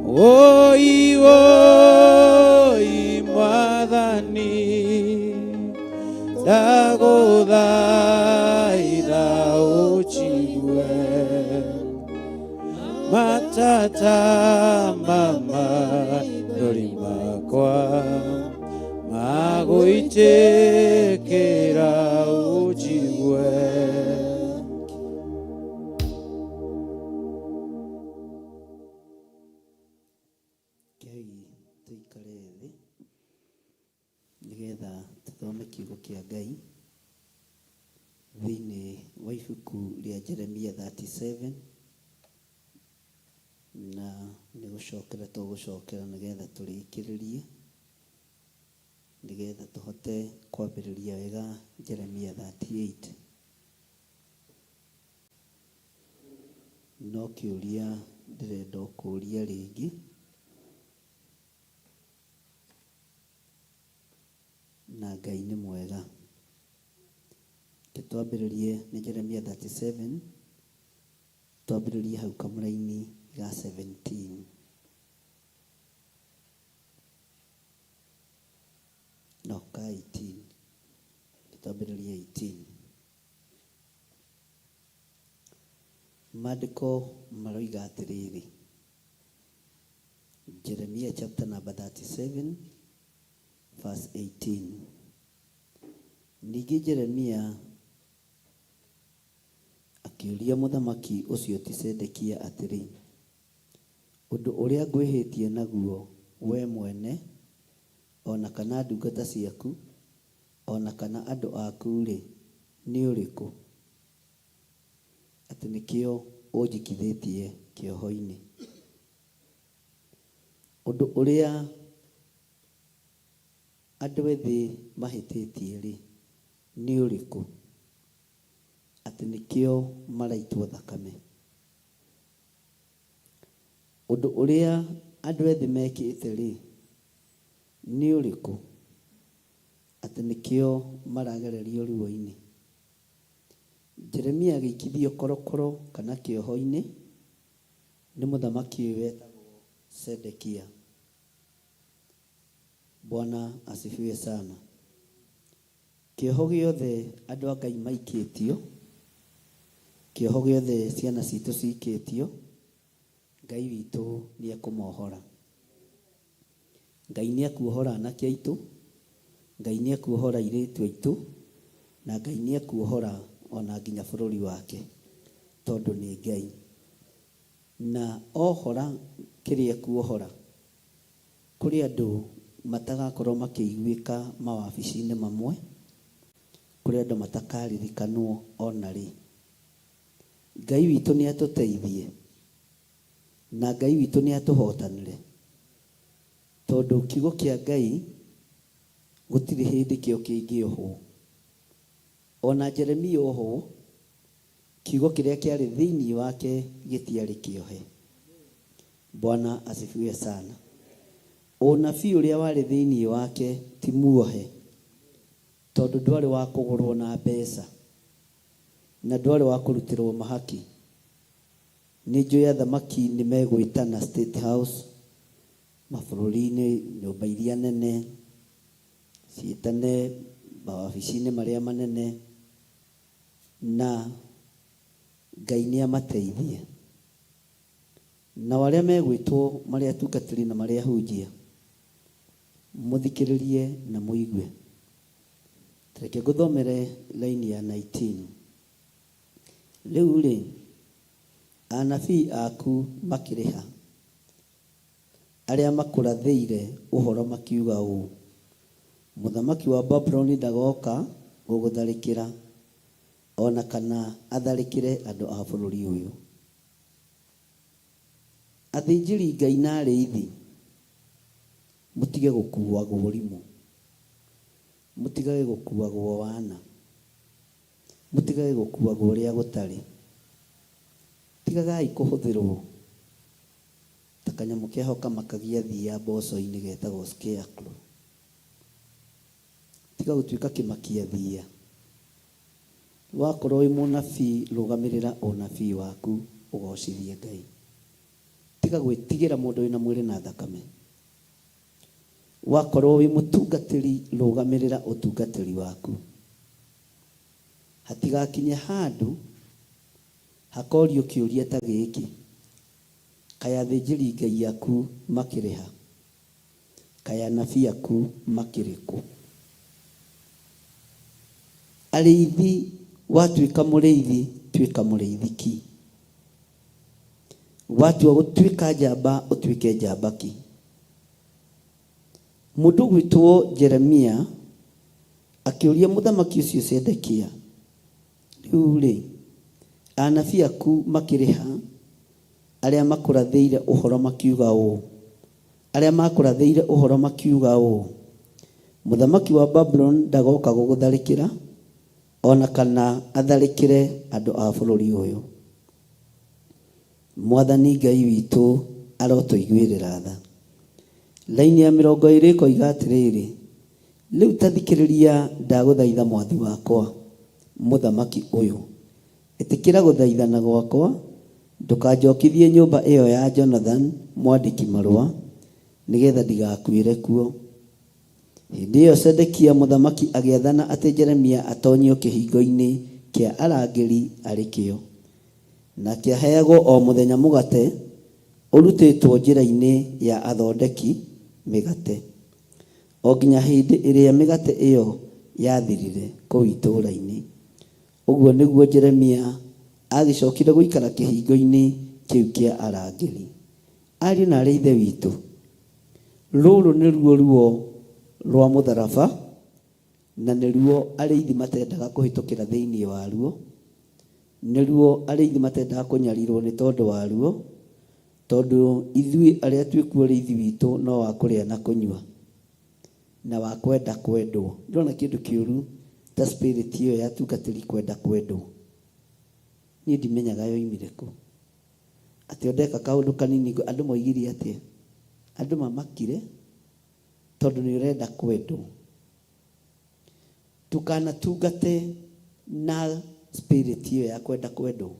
oi oi Mwathani ndagũthaitha ũnjigue matata maithori makwa maguitikira ujigue. Kei tuikare thĩ nĩgetha tũthome kiugo kĩa Ngai thĩinĩ wa ibuku rĩa Jeremia 37 na nĩ gũcokera tũgũcokera nĩgetha tũrĩkĩrĩrie nĩgetha tũhote kwambĩrĩria wega Jeremia 38. No kĩũria ndĩrenda kũũria rĩngĩ na Ngai nĩ mwega. Twambĩrĩrie nĩ Jeremia 37 twambĩrĩrie hau kamũra-inĩ ga 17. No ka 18 twambĩrĩrie 18. Maandĩko maroiga atĩrĩrĩ, Jeremia chapter number 37 verse 18. Ningĩ Jeremia akĩũria mũthamaki ũcio ti Sedekia atĩrĩ, ũndũ ũrĩa ngwĩhĩtie naguo we mwene ona kana ndungata ciaku ona kana andũ aku-rĩ nĩ ũrĩkũ, atĩ nĩkĩo ũnjikithĩtie kĩoho-inĩ? Ũndũ ũrĩa andũ ethĩ mahĩtĩtie-rĩ nĩ ũrĩkũ, atĩ nĩkĩo maraitwo thakame? Ũndũ ũrĩa andũ ethĩ mekĩte-rĩ nĩ ũrĩkũ, atĩ nĩkĩo maragererio ruo-inĩ? Jeremia agĩikithio korokoro kana kĩoho-inĩ nĩ mũthamaki ũyũ wetagwo Sedekia. Bwana asifiwe sana. Kĩoho gĩothe andũ a Ngai maikĩtio, kĩoho gĩothe ciana citũ cikĩtio, Ngai witũ nĩ ekũmohora. Ngai nĩ ekuohora anake aitũ, Ngai nĩ ekuohora airĩtu aitũ, na Ngai nĩ ekuohora ona nginya bũrũri wake, tondũ nĩ Ngai. Na ohora kĩrĩa kuohora kũrĩ andũ matagakorwo makĩiguĩka mawabici-inĩ mamwe, kũrĩ andũ matakaririkanwo ona rĩ. Ngai witũ nĩ atũteithie na Ngai witũ nĩ atũhotanire, tondũ kiugo kĩa Ngai gũtirĩ hĩndĩ kĩo kĩngĩohwo. Ona Jeremia ohwo, kiugo kĩrĩa kĩarĩ thĩinĩ wake gĩtiarĩ kĩohe. Bwana asifiwe sana. Ũnabii ũrĩa warĩ thĩinĩ wake ti muohe, tondũ ndwarĩ wa kũgũrwo na mbeca na ndwarĩ wa kũrutĩrwo mahaki. Nĩ njũĩ athamaki nĩ megwĩtana State House, mabũrũri-inĩ, nyũmba iria nene, ciĩtane mawabici-inĩ marĩa manene, na Ngai nĩ amateithie. Na arĩa megwĩtwo marĩa atungatĩri na marĩa ahunjia, mũthikĩrĩrie na mũigue. Reke ngũthomere laini ya 19. Rĩu rĩ, anabii aku makĩrĩha, arĩa makũrathĩire ũhoro makiuga ũũ: mũthamaki wa Babuloni ndagoka gũgũtharĩkĩra, ona kana atharĩkĩre andũ a bũrũri ũyũ. Athĩnjĩri Ngai na arĩithi, mũtige gũkuagwo ũrimũ, mũtigage gũkuagwo wana, mũtigage gũkuagwo ũrĩa gũtarĩ. Tigagai kũhũthĩrwo ta kanyamũ kehoka makagia thia mboco-inĩ getagwo scarecrow. Tiga gũtuĩka kĩmakia thia. Wakorwo wĩ mũnabii, rũgamĩrĩra ũnabii waku, ũgocithie Ngai. Tiga gwĩtigĩra mũndũ wĩna mwĩrĩ na thakame. Wakorwo wĩ mũtungatĩri, rũgamĩrĩra ũtungatĩri waku. Hatigakinye handũ hakorio kĩũria ta gĩkĩ: kaya athĩnjĩri Ngai aku makĩrĩha, kaya anabii aku makĩrĩ kũ? Arĩithi, watuĩka mũrĩithi, tuĩka mũrĩithiki. Watua gũtuĩka njamba, ũtuĩke njambaki. Mũndũ gwĩtwo Jeremia akĩũria mũthamaki ũcio Sedekia, rĩu rĩ, anabii aku makĩrĩha, arĩa makũrathĩire ũhoro makiuga ũũ, arĩa makũrathĩire ũhoro makiuga ũũ: mũthamaki wa Babuloni ndagoka gũgũtharĩkĩra, ona kana atharĩkĩre andũ a bũrũri ũyũ. Mwathani Ngai witũ arotũiguĩrĩra tha. Laini ya 20 ĩkoiga atĩrĩrĩ: rĩu ta thikĩrĩria, ndagũthaitha mwathi wakwa mũthamaki ũyũ, ĩtĩkĩra gũthaithana gwakwa, ndũkanjokithie nyũmba ĩyo ya Jonathan mwandĩki marũa, nĩgetha ndigakuĩre kuo. Hĩndĩ ĩyo Sedekia mũthamaki agĩathana atĩ Jeremia atonyio kĩhingo-inĩ kĩa arangĩri arĩ kĩo, na kĩaheagwo o mũthenya mũgate ũrutĩtwo njĩra-inĩ ya athondeki mĩgate, o nginya hĩndĩ ĩrĩa mĩgate ĩyo yathirire kũu itũũra-inĩ. Ũguo nĩguo Jeremia agĩcokire gũikara kĩhingo-inĩ kĩu kĩa arangĩri. Ariũ na aarĩ a Ithe witũ, rũrũ nĩruo ruo rwa mũtharaba, na nĩruo arĩithi matendaga kũhĩtũkĩra thĩinĩ waruo, nĩruo arĩithi matendaga kũnyarirwo nĩ tondũ waruo, tondũ ithuĩ arĩa twĩkuo arĩithi witũ no wa kũrĩa na kũnyua na wa kwenda kwendwo. Ndĩrona kĩndũ kĩũru ta spirit ĩyo ya tungatĩri kwenda kwendwo. Niĩ ndimenyaga yoimire kũ, atĩ ondeka kaũndũ kanini andũ moigire atĩa, andũ mamakire tondũ nĩ ũrenda kwendwo. Tukanatungate na spirit ĩyo ya kwenda kwendwo,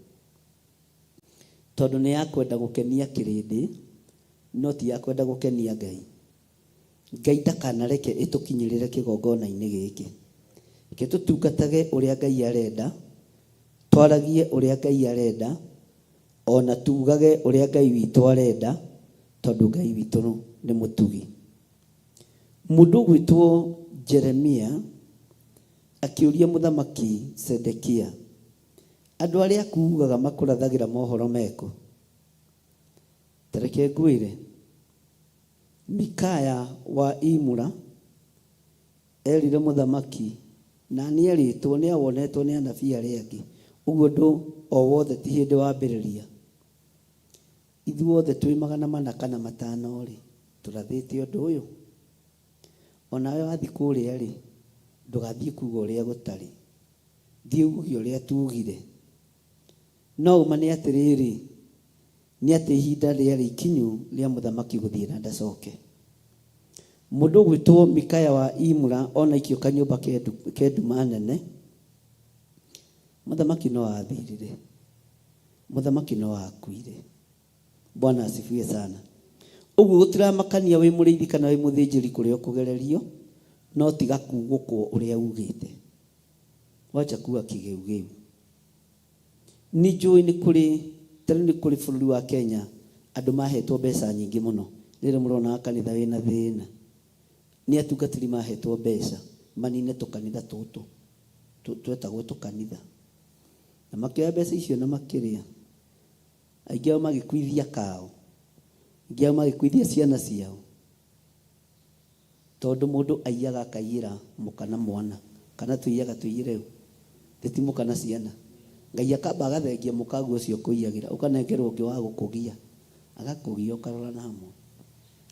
tondũ nĩ ya kwenda gũkenia kĩrĩndĩ, no ti ya kwenda gũkenia Ngai. Ngai ndakanareke ĩtũkinyĩrĩre kĩgongona-inĩ gĩkĩ. Reke tũtungatage ũrĩa Ngai arenda, twaragie ũrĩa Ngai arenda, ona tugage ũrĩa Ngai witũ arenda, tondũ Ngai witũ nĩ mũtugi. Mũndũ gwĩtwo Jeremia akĩũria mũthamaki Sedekia, andũ arĩa akuugaga makũrathagĩra mohoro meko, Tereke ngwire Mikaya wa Imura erire muthamaki na ni eritwo ni awonetwo ni anabii aria angi uguo ndu o wothe ti hindi wa mbiriria ithuothe twi 405 ri turathite undu uyu onawe wathi kuria ri ndugathie kuga uria gutari thie uge uria tugire no uma ni atiriri ni ati ihinda riari ikinyu ria muthamaki guthie na ndacoke mundu gwitwo Mikaya wa Imura ona ikio kanyumba kenduma nene muthamaki no athirire muthamaki no akuire. Bwana asifiwe sana. Uguo gutiramakania wi muriithi kana wi muthinjiri kuria ukugererio no tiga kugukwo uria ugite wacha kuwa kigeugeu ni njui ni kuri bururi wa Kenya andu mahetwo mbeca nyingi muno rire murona kanitha wina thina ni atungatiri mahetwo mbeca manine tukanitha tutu twetagwo tukanitha na makioya mbeca icio na makiria aingi ao magikuithia kao aingi ao magikuithia ciana ciao tondu mundu aiyaga akaiyira mukana mwana kana tuiyaga tuiyire titimukana ciana Ngai akamba agathengia mukagu ucio kuiyagira ukanengerwo ungi wa gukugia agakugia ukarora namo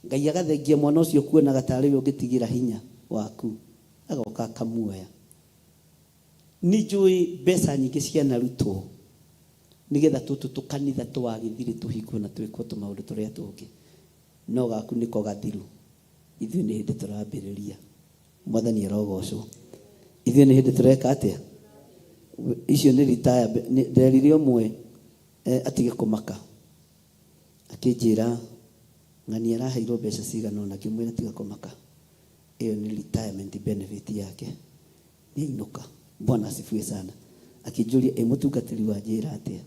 Ngai agathengia mwana ucio kuonaga tari ungitigira hinya waku agoka akamuoya ni njui mbeca nyingi cianarutwo nigetha tutu tukanitha twagithire tuhikwo na twikwo tumaundu turia tungi no gaku niko gathiru ithuĩ nĩ hĩndĩ tũrambĩrĩria mwathani arogocwo ithuĩ nĩ hĩndĩ tũreka atĩa icio nĩ retire nderire ũmwe atige kũmaka akĩnjĩra ng'ani araheirwo mbeca cigana ũna ngĩmwĩra tiga kũmaka ĩyo nĩ retirement benefit yake nĩainũka. Bwana asifiwe sana. Akĩnjũria mũtungatĩri wa njĩra atĩa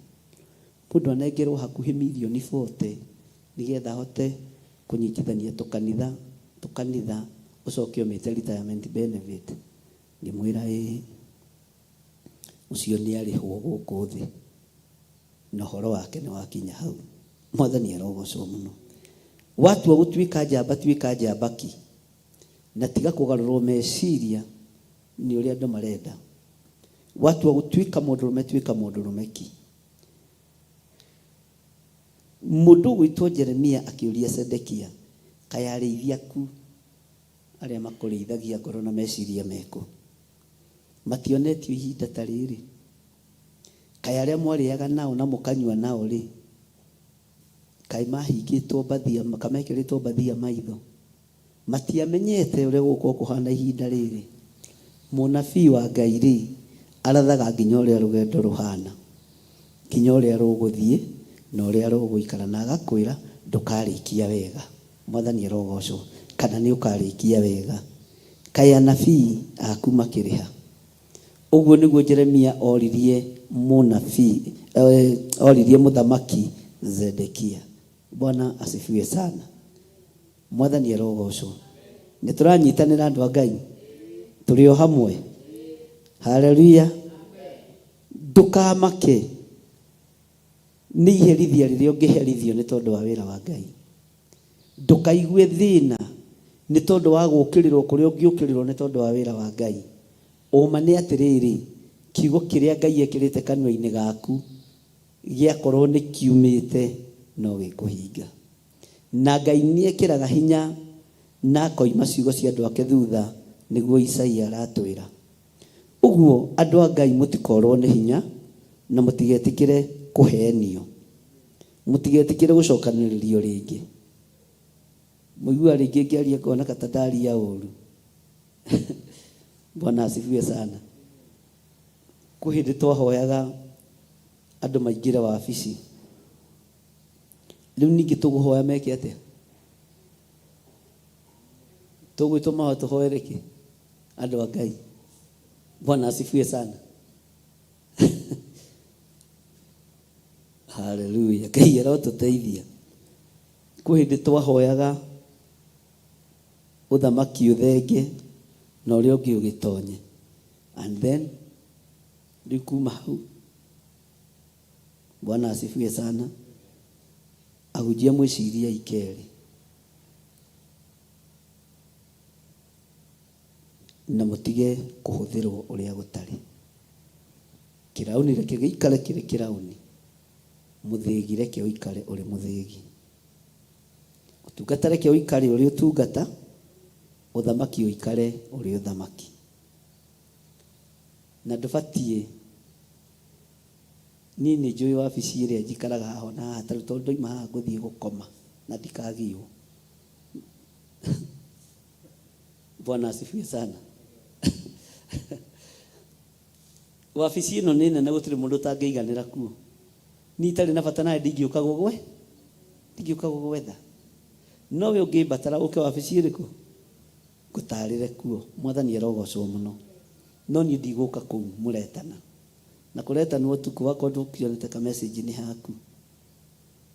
mũndũ anengerwo hakuhĩ milioni 40 nigetha hote kunyitithania tukanitha ucoke umete retirement benefit ngimwira ucio ni arihwo guku thi na horo wake ni wakinya hau mwathani arogocwo muno watu gutwika njambaki na tiga kugarurwo meciria ni uria andu marenda watu gutwika mundurume twika mundurumeki mundu gwitwo Jeremia akiuria Sedekia kayarĩithia ku aria makurithagia ngoro na meciria meko mationetio ihinda ta rĩrĩ kayaria mwariaga nao na mukanywa nao ri kai mahingĩtwo mbathia makamekĩrĩtwo mbathia maitho matiamenyete uria gũkũ kuhana ihinda rĩrĩ munabii wa Ngai ri arathaga nginya uria rugendo ruhana nginya uria ruguthie na uria ruguikara na agakwira ndukarikia wega mwathani arogocwo kana ni ukarikia wega kaya nabii aku makiriha uguo niguo Jeremia oririe munabii oririe muthamaki Zedekia. Bwana asifiwe sana. Mwathani arogocwo ni turanyitanira andu a Ngai turi o hamwe haleluya ndukamake ni iherithia riria ungiherithio ni tondu wa wira wa Ngai ndukaigue thina ni tondu wa gukirirwo kuria ungiukirirwo ni tondu wa wira wa Ngai uma ni atiriri kiugo kiria Ngai ekirite kanwa-ini gaku giakorwo ni kiumite no gikuhinga na Ngai ni ekiraga hinya na koima ciugo cia andu ake thutha niguo Isaia aratwira uguo andu a Ngai mutikorwo ni hinya na mutigetikire kuhenio mutigetikire gucokaniririo ringi muigua ringi ngiaria kona katadari ya uru Bwana asifiwe sana. Kuhindi twahoyaga andu maingira wabici riu ningi tuguhoya meke atia tugwituma tuhoereke andu a Ngai. Bwana asifiwe sana. Haleluya. Ngai arotuteithia kuhindi twahoyaga uthamaki uthenge na uria ungi ugitonye and then rikuma hau. Bwana asifiwe sana. ahunjia mwĩciria ikeri na mũtige kũhũthĩrwo ũrĩa gũtarĩ. Kĩrauni reke gĩikare kĩrĩ kĩrauni, mũthĩgi reke ũikare ũrĩ mũthĩgi, ũtungata reke ũikare ũrĩ ũtungata, ũthamaki ũikare ũrĩ ũthamaki. Na ndũbatiĩ, niĩ nĩ njũĩ wabici ĩrĩa njikaraga haha na haha, tarĩ tondũ ndoima haha ngũthiĩ gũkoma na ndikagiywo. Bwana asifiwe sana. Wabici ĩno nĩ nene, gũtirĩ mũndũ ũtangĩiganĩra kuo. Niĩ itarĩ na bata nawe ndingĩũka gũgwetha. Nowe ũngĩmbatara ũke wabici ĩrĩkũ ngũtarĩre kuo. Mwathani arogocwo mũno. No niĩ ndigũka kũu mũretana. Na kũretanwo ũtukũ wakwa ndũkĩonete ka message nĩ haku.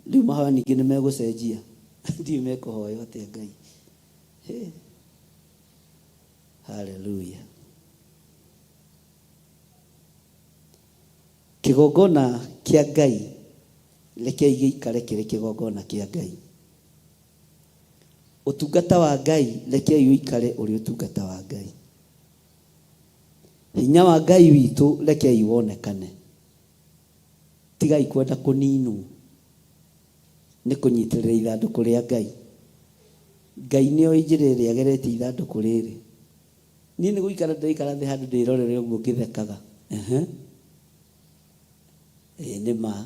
Rĩu mahoya ningĩ nĩ megũcenjia. Ndiĩ mekũhoya atĩa Ngai. Hallelujah. Kĩgongona kĩa Ngai rekei gĩikare kĩrĩ kĩgongona kĩa Ngai. Ũtungata wa Ngai rekei ũikare ũrĩ ũtungata wa Ngai. Hinya wa Ngai witũ rekei wonekane. Tigai kwenda kũninwo nĩ kũnyitĩrĩra ithandũkũ rĩa Ngai. Ngai nĩoĩ njĩra ĩrĩa ageretie ithandũkũ rĩrĩ. Niĩ nĩ gũikara ndĩikara thĩ handũ ndĩrorere ũguo ngĩthekaga. Nĩ ma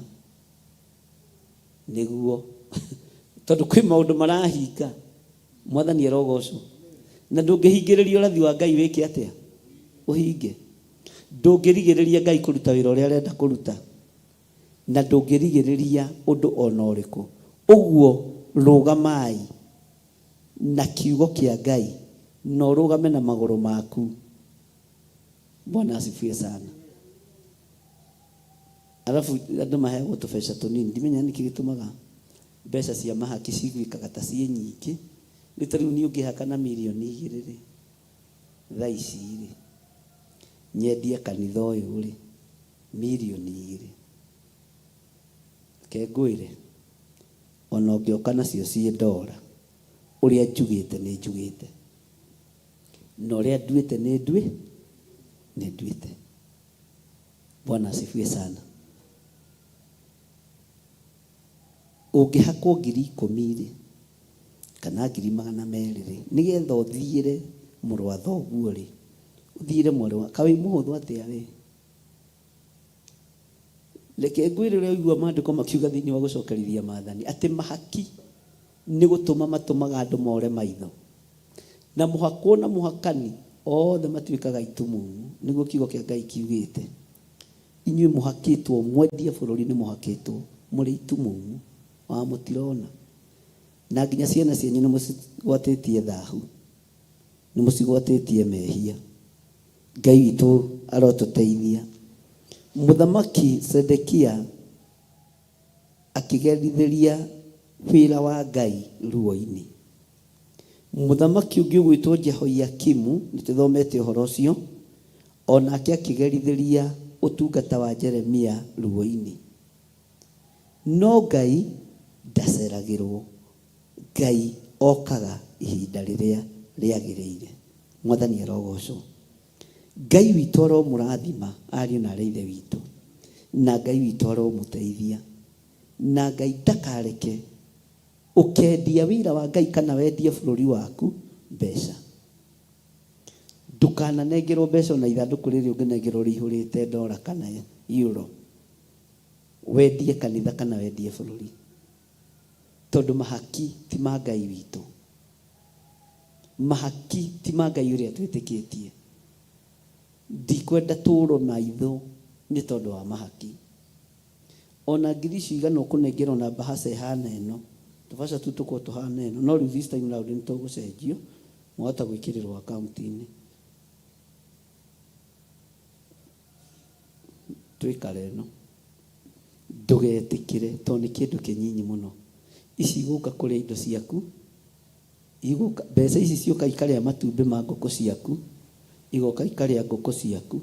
nĩguo tondũ kwĩ maũndũ marahinga. Mwathani arogocwo. Na ndũngĩhingĩrĩria ũrathi wa Ngai wĩke atĩa? Ũhinge. Ndũngĩrigĩrĩria Ngai kũruta wĩra ũrĩa arenda kũruta, na ndũngĩrigĩrĩria ũndũ ona ũrĩkũ. Ũguo rũgamai na kiugo kĩa Ngai na ũrũgame na magũrũ maku. Bwana asifiwe sana. Alafu andũ maheagwo tũbeca tũnini. Ndimenya nĩkĩ gĩtũmaga mbeca cia mahaki ciguĩkaga ta ciĩ nyingĩ. Nĩ ta rĩu niĩ ũngĩhaka na mirioni 2 rĩ, thaa ici rĩ, nyendie kanitha ũyũ rĩ, mirioni 2. Ke ngwĩre ona ũngĩoka nacio ciĩ $, ũrĩa njugĩte nĩ njugĩte, na ũrĩa nduĩte nĩ nduĩte. Bwana asifiwe sana. Ũngĩhakwo 10,000 rĩ, kana 200,000 rĩ, nĩgetha ũthiĩre mũrũ wa thoguo rĩ, ũthiĩre mwarĩ wa kaĩ mũhũthũ atĩa rĩ. Reke ngwĩre ũrĩa ũigua maandĩko makiuga thĩinĩ wa gũcokerithia maathani atĩ mahaki nĩ gũtũma matũmaga andũ more maitho, na mũhakwo na mũhakani othe matuĩkaga itumumu. Nĩguo kiugo kĩa Ngai kiugĩte. Inyuĩ mũhakĩtwo, mwendia bũrũri nĩ mũhakĩtwo, mũrĩ itumumu wa mũtirona. Na nginya ciana cianyu nĩ mũcigwatĩtie thahu, nĩ mũcigwatĩtie mehia. Ngai witũ arotũteithia. Mũthamaki Sedekia akĩgerithĩria wĩra wa Ngai ruo-inĩ. Mũthamaki ũngĩ ũgwĩtwo Jehoiakimu, nĩtũthomete ũhoro ũcio, onake akĩgerithĩria ũtungata wa Jeremia ruo-inĩ. No Ngai ndaceragĩrwo. Ngai okaga ihinda rĩrĩa rĩagĩrĩire. Mwathani arogocwo. Ngai witũ aromũrathima ariũ na aithe witũ, na Ngai witũ aromũteithia, na Ngai ndakareke ũkendia wĩra wa Ngai kana wendie bũrũri waku mbeca. Ndũkananengerwo mbeca na ithandũkũ rĩrĩ ũngĩnengerwo rĩihũrĩte $, kana euro, wendie kanitha kana wendie bũrũri. Tondũ mahaki ti ma Ngai witũ. Mahaki ti ma Ngai ũrĩa twĩtĩkĩtie. Ndikwenda tũrwo maitho nĩ tondũ wa mahaki. Ona ngiri cigana ũkũnengerwo na bahasha ĩhana ĩno, tũbaca tu tũkorwo tũhana ĩno, no rĩu this time round nĩ tũgũcenjio, mwahota gwĩkĩrĩrwo akaunti-inĩ. Twĩkare ĩno, ndũgetĩkĩre tondũ nĩ kĩndũ kĩnyinyi mũno. Ici igũka kũrĩa indo ciaku, mbeca ici cioka ikarĩa matumbĩ ma ngũkũ ciaku, igoka ikarĩa ngũkũ ciaku,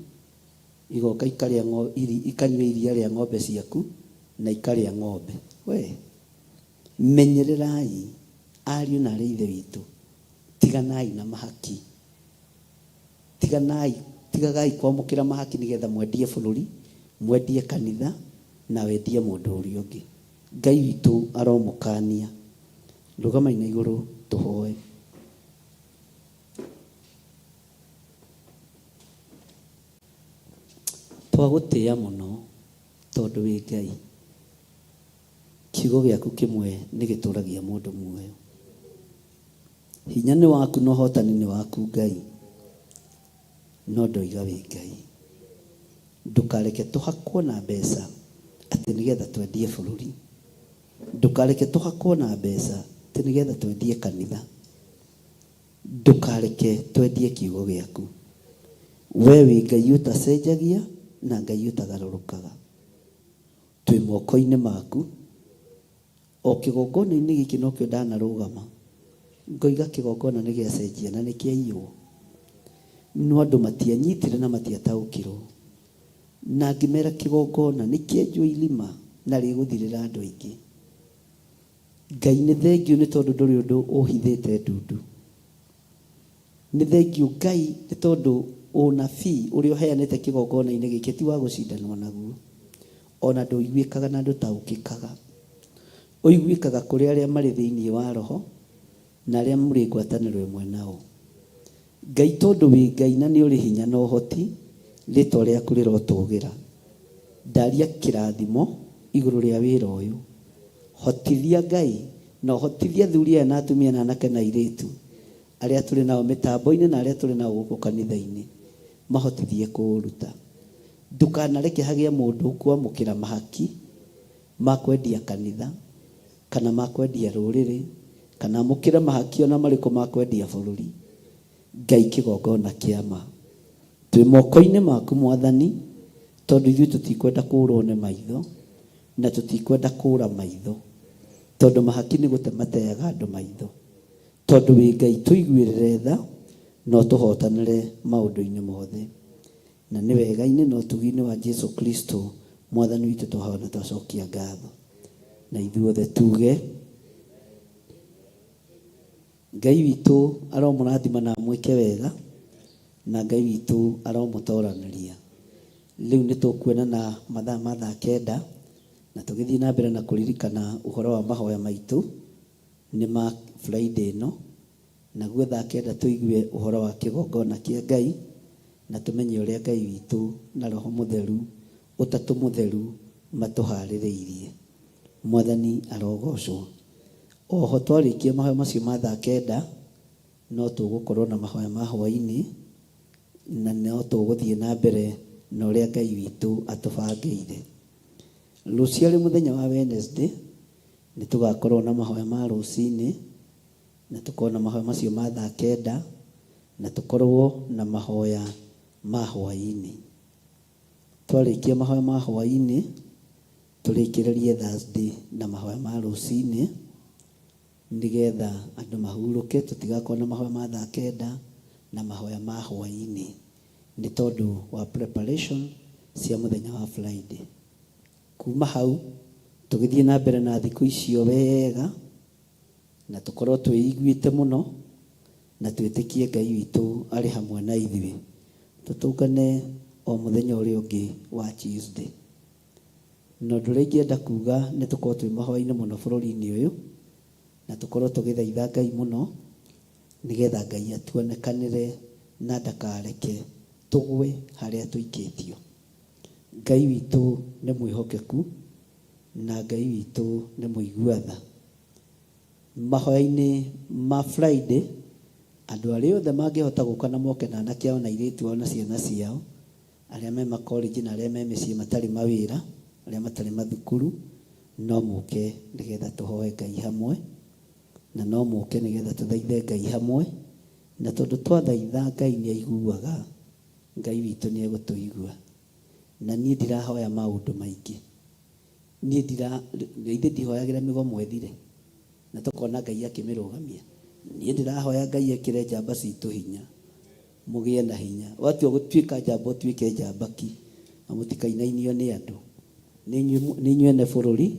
igoka ikarĩa ikanyua iria rĩa ng'ombe ciaku, na ikarĩa ng'ombe. We Menyererai ariũ na arĩa ithe witũ, tiganai na mahaki, tigagai kwamũkĩra mahaki nĩgetha mwendie bũrũri, mwendie kanitha na wendie mũndũ ũrĩa ũngĩ. Ngai witũ aromũkania. Rũgamai na igũrũ tũhoe. Twagũtĩĩa mũno tondũ wĩ Ngai. Kiugo gĩaku kĩmwe nĩ gĩtũragia mũndũ muoyo. Hinya nĩ waku na ũhotani nĩ waku Ngai, no ndoiga wĩ Ngai. Ndũkareke tũhakwo na mbeca atĩ nĩgetha twendie bũrũri. Ndũkareke tũhakwo na mbeca atĩ nĩgetha twendie kanitha. Ndũkareke twendie kiugo gĩaku. Wee wĩ Ngai ũtacenjagia na Ngai ũtagarũrũkaga. Twĩ moko-inĩ maku. O kĩgongona-inĩ gĩkĩ nokĩo ndanarũgama ngoiga kĩgongona nĩ gĩacenjia na nĩ kĩaiywo, no andũ matianyitire na matiataũkirwo, na ngĩmera kĩgongona nĩ kĩenjwo irima na rĩgũthirĩra andũ aingĩ. Ngai nĩ thengiũ nĩ tondũ ndũrĩ ũndũ ũhithĩte ndundu. Nĩ thengiũ Ngai nĩ tondũ ũnabii ũrĩa ũheanĩte kĩgongona-inĩ gĩkĩ ti wa gũcindanwo naguo, ona ndũiguĩkaga na ndũtaũkĩkaga. Ũiguĩkaga kũrĩ arĩa marĩ thĩinĩ wa roho na arĩa mũrĩ ngwatanĩro ĩmwe nao. Ngai tondũ wĩ Ngai na nĩ ũrĩ hinya na ũhoti, rĩĩtwa rĩaku rĩrotũũgĩra. Ndaria kĩrathimo igũrũ rĩa wĩra ũyũ. Hotithia Ngai na hotithia athuri aya na atumia na anake na airĩtu arĩa tũrĩ nao mĩtambo-inĩ na arĩa tũrĩ nao gũkũ kanitha-inĩ, mahotithie kũũruta. Ndũkanareke hagĩe mũndũ kwamũkĩra mahaki ma kwendia kanitha kana ma kwendia rũrĩrĩ kana amũkĩra mahaki ona marĩkũ ma kwendia bũrũri. Ngai kĩgongona kĩama. Twĩ moko-inĩ maku Mwathani, tondũ ithuĩ tũtikwenda kũũrwo nĩ maitho na tũtikwenda kũũra maitho, tondũ mahaki nĩ gũte mateaga andũ maitho. Tondũ wĩ Ngai tũiguĩrĩre tha no tũhotanĩre maũndũ-inĩ mothe. Na nĩ wega-inĩ na ũtugi-inĩ wa Jesu Kristo Mwathani witũ tũhoya na twacokia ngatho. Na ithuothe tuge Ngai witũ aromũrathima na mwĩke wega, na Ngai witũ aromũtoranĩria. Rĩu nĩ tũkuonana mathaa ma thaa 9 na tũgĩthiĩ na mbere na kũririkana ũhoro wa mahoya maitũ nĩ ma Friday ĩno. Naguo thaa 9 tũigue ũhoro wa kĩgongona kĩa Ngai na tũmenye ũrĩa Ngai witũ na Roho Mũtheru ũtatũ mũtheru matũharĩrĩirie. Mwathani arogocwo. Oho twarĩkia mahoya macio ma thaa 9 no tũgũkorwo na mahoya ma hwaĩ-inĩ na no tũgũthiĩ na mbere na ũrĩa Ngai witũ atũbangĩire. Rũciũ arĩ mũthenya wa Wednesday nĩ tũgakorwo na mahoya ma rũcinĩ na tũkorwo na mahoya macio ma thaa 9 na tũkorwo na mahoya ma hwaĩ-inĩ. Twarĩkia mahoya ma hwaĩ-inĩ tũrĩkĩrĩrie Thursday na mahoya ma rũcinĩ nĩgetha andũ mahurũke, tũtigakorwo na mahoya ma thaa 9 na mahoya ma hwaĩ-inĩ nĩ tondũ wa preparation cia mũthenya wa Friday. Kuma hau tũgĩthiĩ na mbere na thikũ icio wega na tũkorwo twĩiguĩte mũno na twĩtĩkie Ngai witũ arĩ hamwe na ithuĩ. Tũtũngane o mũthenya ũrĩa ũngĩ wa Tuesday. No ũndũ ũrĩa ingĩenda kuga nĩ tũkorwo twĩ mahoya-inĩ mũno bũrũri-inĩ ũyũ na tũkorwo tũgĩthaitha Ngai mũno nĩgetha Ngai atuonekanĩre na ndakareke tũgwe harĩa tũikĩtio. Ngai witũ nĩ mwĩhokeku na Ngai witũ nĩ mũiguatha. Mahoya-inĩ ma Friday andũ arĩa othe mangĩhota gũka na moke na anake ao na airĩtu ao na ciana ciao, arĩa me makorenji na arĩa me mĩciĩ matarĩ mawĩra, arĩa matarĩ mathukuru, no mũke nĩgetha tũhoe Ngai hamwe na no mũke nĩgetha tũthaithe Ngai hamwe. Na tondũ twathaitha Ngai nĩ aiguaga, Ngai witũ nĩ egũtũigua. Na niĩ ndirahoya maũndũ maingĩ, niĩ ndihoyagĩra mĩgomo ĩthire na tũkona Ngai akĩmĩrũgamia. Niĩ ndĩrahoya Ngai ekĩre njamba citũ hinya, mũgĩe na hinya. Watua gũtuĩka njamba ũtuĩke njamba ki, na mũtikainainio nĩ andũ. Nĩ inyuĩ ene bũrũri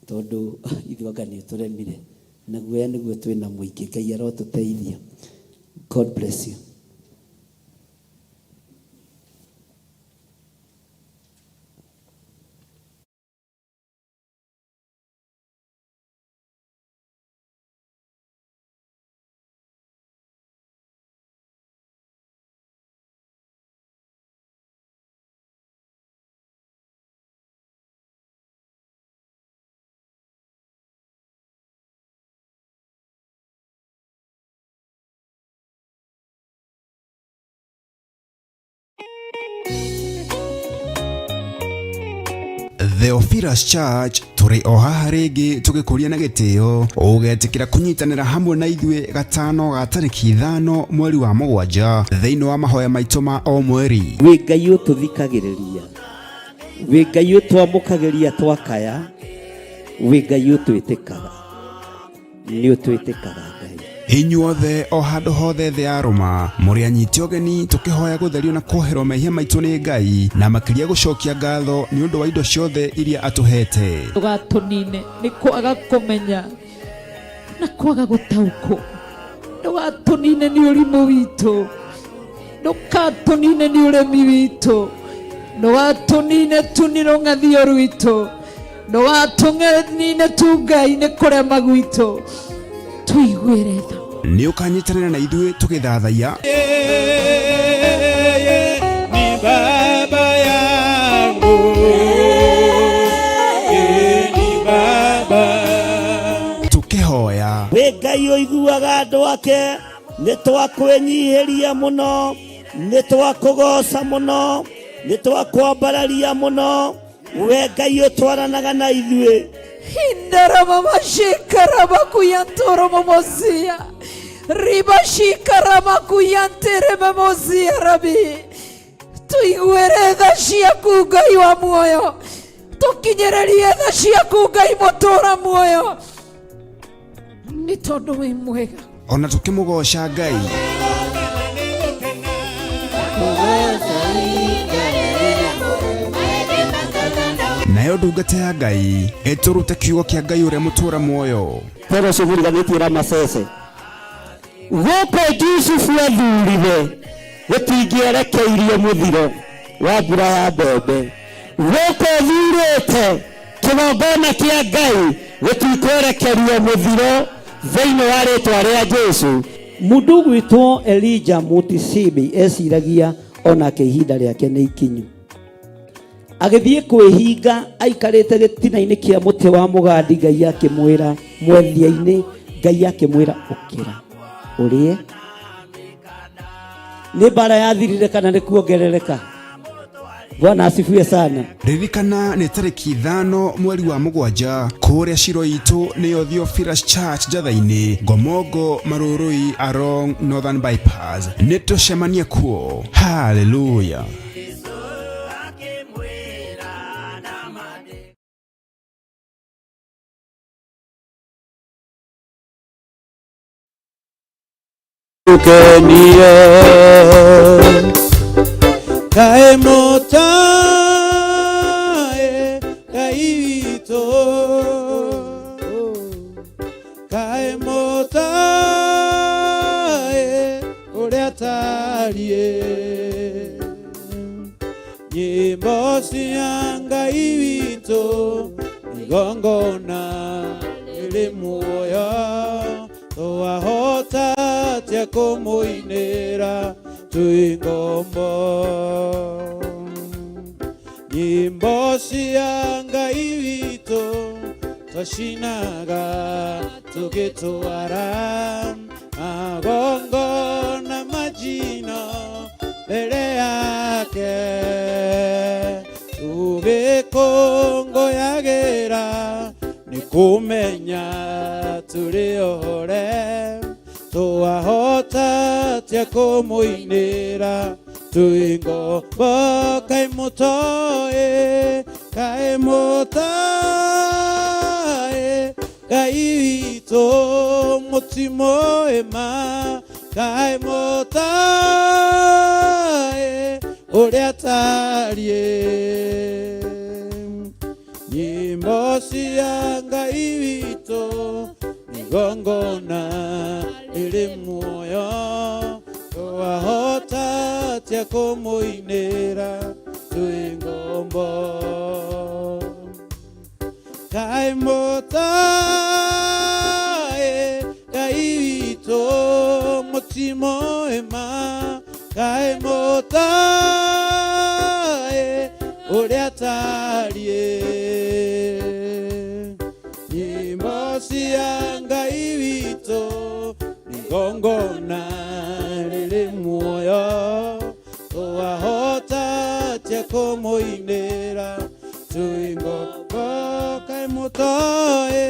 tondu ithuaga nĩ tũremire na guoya nĩguo twĩna mũingĩ. Ngai arotũteithia. God bless you. Theophilus Church turi o haha ringi tugikuria na gitio ugetikira kunyitanira hamwe na ithuĩ gatano ga tariki 5 mweri wa 7 thĩinĩ wa mahoya maitũ ma o mweri. Wĩ Ngai ũtũthikagĩrĩria, wĩ Ngai ũtwamũkagĩria twakaya, wĩ Ngai ũtwĩtĩkaga, nĩ ũtwĩtĩkaga Ngai. Inyuothe o handũ hothe thĩ ya Roma mũrĩ anyiti ũgeni tũkĩhoya gũtherio na kwoherwo mehia maitũ nĩ Ngai na makĩria gũcokia ngatho nĩ ũndũ wa indo ciothe iria atũhete. Ndũgatũnine nĩ kwaga kũmenya na kwaga gũtaũkwo. Ndũgatũnine nĩ ũrimũ witũ, ndũgatũnine nĩ ũremi witũ, ndũgatũnine tu nĩ rũng'athio rwitũ, ndũgatũnine tu Ngai nĩ kũrema gwitũ. Tuiguĩre tha nĩ ũkanyitanĩra na ithuĩ tũgĩthathaiya ni baba yangu, ni baba. Tũkĩhoya Wĩ Ngai ũiguaga andũ ake, nĩ twakwĩnyihĩria mũno, nĩ twakũgoca mũno, nĩ twakwambararia mũno. Wĩ Ngai ũtwaranaga na ithuĩ. Hindarama mashikarama kuyantoro mamosia riba shikarama kuyantere mamosia rabi tuiguere tha ciaku Ngai wa muoyo, tukinyererie tha ciaku Ngai mũtũra muoyo, nĩ tondũ wĩ mwega. ona tũkĩmũgoca Ngai nayo ndungata ya Ngai ĩtũrute kiugo kĩa Ngai ũrĩa mũtũra muoyo. Pero cuburiganĩtie Ramacece gũkũ Jusufu athurire gũtingĩerekeirie mũthiro wa mbura ya mbembe. Gũkũ thurĩte kĩgongona kĩa Ngai gũtikwerekerio mũthiro thĩinĩ wa rĩtwa rĩa Jesu. Mũndũ gwĩtwo Elijah Mutisibi eciragia onake ihinda rĩake nĩ ikinyu. Agĩthiĩ kwĩhinga aikarĩte gĩtina-inĩ kĩa mũtĩ wa mũgandi, Ngai akĩmwĩra mwethia-inĩ, Ngai akĩmwĩra ũkĩra ũrĩe. Nĩ mbara yathirire kana nĩ kuongerereka? Bwana asifiwe sana. Ririkana nĩ tariki 5 mweri wa 7 kũrĩa ciro itũ nĩyo Theophilus Church Njatha-inĩ, Ngomongo, Marũrũi, Arong, Northern Bypass. Nĩ tũcemanie kuo. Hallelujah. Ukenie kae motae kaito kae motae uria tarie nyimbo cia Ngai witũ igongona rĩ muoyo twahota atĩa kũmũinĩra twĩ ngombo. Nyimbo cia Ngai witũ twacinaga tũgĩtwara magongona majino mbere yake tũgĩkũngũyagĩra nĩ kũmenya tũrĩ ohore twahota atĩa kũmũinĩra twĩ ngombo. Kaĩ mũtoĩ kaĩ mũtaĩ Ngai witũ mũtimũĩ ma kaĩ mũtaĩ ũrĩa tariĩ nyimbo cia Ngai igongona rĩrĩ muoyo twahota atĩa kũmũinĩra twĩ ngombo kaĩ mũtaĩ Ngai witũ mũtimo ema kaĩ mũtaĩ ũrĩa atariĩ nyĩmbo cia Ngai witũ igongona rĩrĩ muoyo twahota atĩa kũmũinĩra twĩ ngombo kaĩ mũtaĩ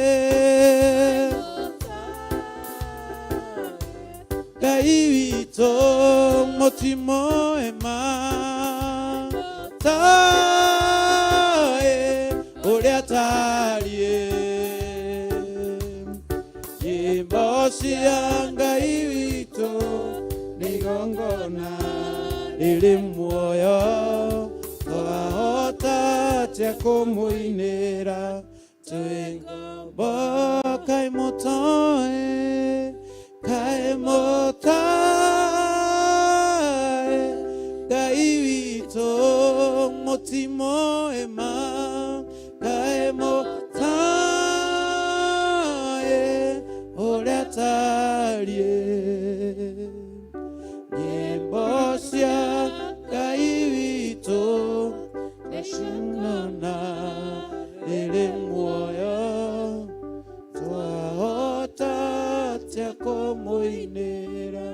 Ngai witũ mũtimo ema taĩ ũrĩa atariĩ nyĩmbo cia Ngai witũ nĩ igongona rĩrĩ muoyo twahota atĩa kũmũinĩra twĩ ngombo kaĩ mũtaĩ kaĩ mũtaĩ Ngai witũ mũtimo ema kaĩ mũtaĩ ũrĩa atariĩ nyĩmbo cia Ngai witũ twacunana rĩrĩ muoyo twahota atĩa kũmũinĩra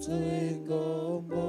twĩ ngombo